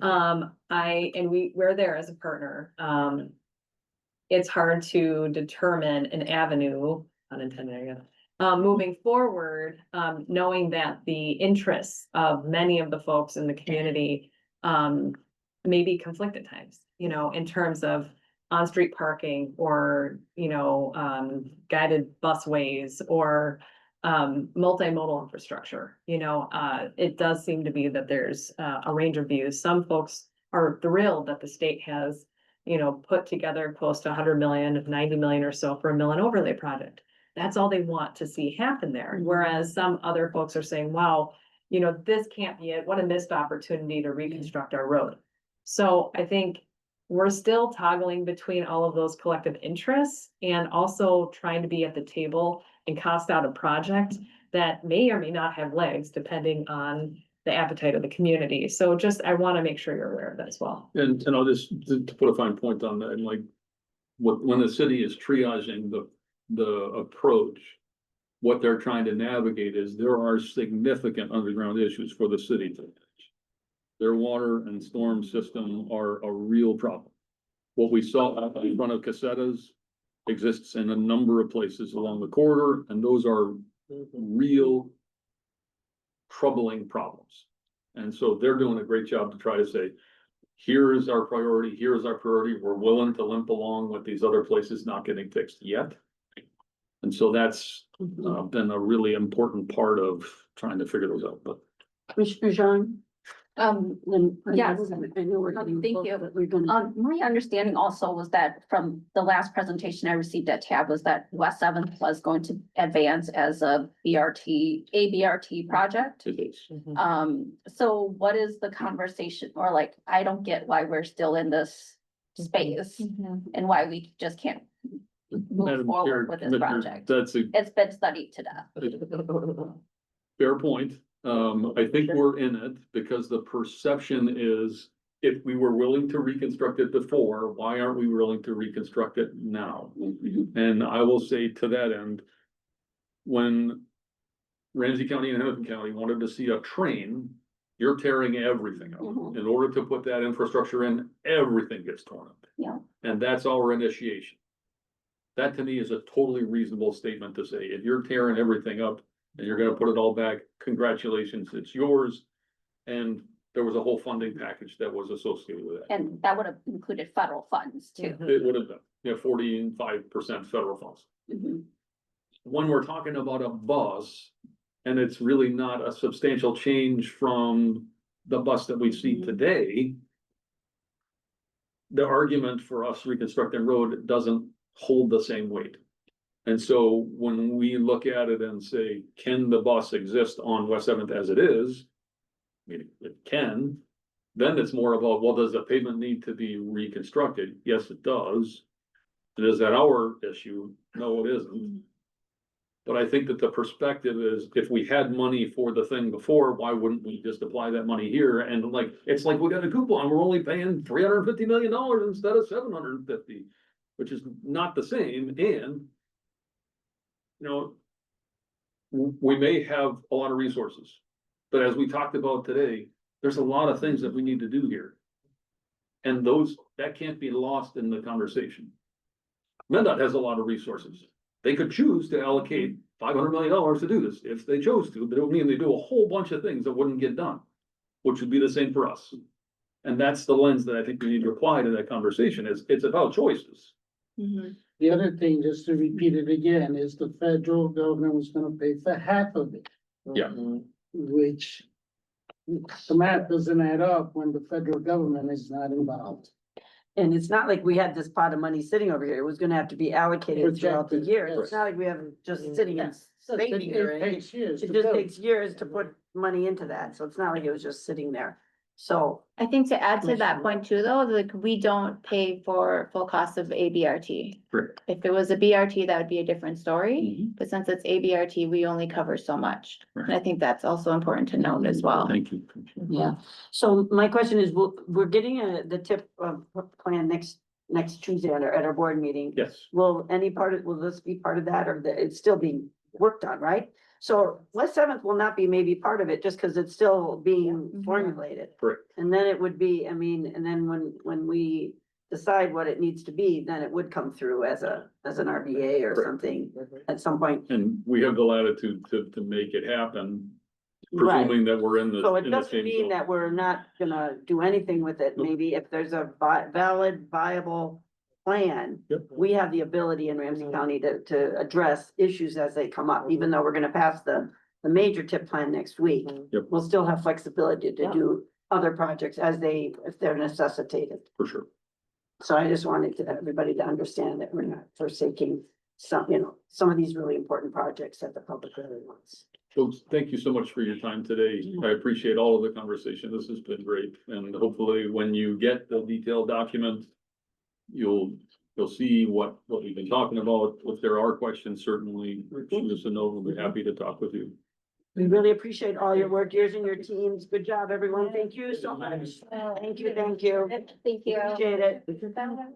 we're there as a partner. It's hard to determine an avenue, unintended again, moving forward, knowing that the interests of many of the folks in the community, may be conflict at times, you know, in terms of on-street parking or, you know, guided busways or multimodal infrastructure. You know, it does seem to be that there's a range of views. Some folks are thrilled that the state has, you know, put together close to 100 million, 90 million or so for a mill and overlay project. That's all they want to see happen there. Whereas some other folks are saying, wow, you know, this can't be it. What a missed opportunity to reconstruct our road. So I think we're still toggling between all of those collective interests and also trying to be at the table and cost out a project that may or may not have legs depending on the appetite of the community. So just, I want to make sure you're aware of that as well. And I'll just to put a fine point on that, and like, when the city is triaging the approach, what they're trying to navigate is there are significant underground issues for the city to manage. Their water and storm system are a real problem. What we saw out in front of Casetas exists in a number of places along the corridor, and those are real troubling problems. And so they're doing a great job to try to say, here is our priority, here is our priority, we're willing to limp along with these other places not getting fixed yet. And so that's been a really important part of trying to figure those out, but. Commissioner Jean? Yes. I know we're getting Thank close, you. but we're gonna. My understanding also was that from the last presentation I received at TAB was that West Seventh was going to advance as a BRT project. It is. So what is the conversation, or like, I don't get why we're still in this space and why we just can't move Madam Chair, forward with this Commissioner, project. that's a It's been studied to death. fair point. I think we're in it because the perception is, if we were willing to reconstruct it before, why aren't we willing to reconstruct it now? And I will say to that end, when Ramsey County and Hennepin County wanted to see a train, you're tearing everything up. In order to put that infrastructure in, everything gets torn up. Yeah. And that's our initiation. That to me is a totally reasonable statement to say, if you're tearing everything up and you're gonna put it all back, congratulations, it's yours. And there was a whole funding package that was associated with it. And that would have included federal funds too. It would have been, 45% federal funds. When we're talking about a bus, and it's really not a substantial change from the bus that we see today, the argument for us reconstructing road doesn't hold the same weight. And so when we look at it and say, can the bus exist on West Seventh as it is? I mean, it can. Then it's more about, well, does the pavement need to be reconstructed? Yes, it does. And is that our issue? No, it isn't. But I think that the perspective is, if we had money for the thing before, why wouldn't we just apply that money here? And like, it's like we got a coupon, we're only paying $350 million instead of 750, which is not the same. And we may have a lot of resources, but as we talked about today, there's a lot of things that we need to do here. And that can't be lost in the conversation. MnDOT has a lot of resources. They could choose to allocate $500 million to do this if they chose to, but it would mean they do a whole bunch of things that wouldn't get done, which would be the same for us. And that's the lens that I think we need to apply to that conversation, is it's about choices. The other thing, just to repeat it again, is the federal government was gonna pay for half of it, Yeah. which the math doesn't add up when the federal government is not involved. And it's not like we had this pot of money sitting over here. It was gonna have to be allocated throughout the Projected, year. yes. It's not like we have it just sitting in savings or It anything. takes years It to just build. takes years to put money into that. So it's not like it was just sitting there. So, I think to add to that Commissioner. point too, though, like, we don't pay for full cost of ABRT. Correct. If it was a BRT, that would be a different story, Mhm. but since it's ABRT, we only cover so much. Right. And I think that's also important to note as well. Thank you. yeah. So my question is, we're getting the tip plan next Tuesday at our board meeting. Yes. Will this be part of that, or it's still being worked on, right? So West Seventh will not be maybe part of it, just because it's still being Mhm. formulated. Correct. And then it would be, I mean, and then when we decide what it needs to be, then it would come through as an RBA or Correct. something at some point. And we have the latitude to make it happen, Right. presuming that we're in the. So it in the doesn't same mean zone. that we're not gonna do anything with it. Nope. Maybe if there's a valid, viable plan, Yep. we have the ability in Ramsey County to address issues as they come up, even though we're gonna pass the major tip plan next week. Yep. We'll still have flexibility to Yep. do other projects if they're necessitated. For sure. So I just wanted everybody to understand that we're not forsaking some of these really important projects that the public really wants. Folks, thank you so much for your time today. I appreciate all of the conversation. This has been great. And hopefully when you get the detailed document, you'll see what we've been talking about. If there are questions, certainly shoot us a note. We'll be happy to talk with you. We really appreciate all your work, yours and your teams. Good job, everyone. Thank you so much. Thank you. Thank you. Appreciate it.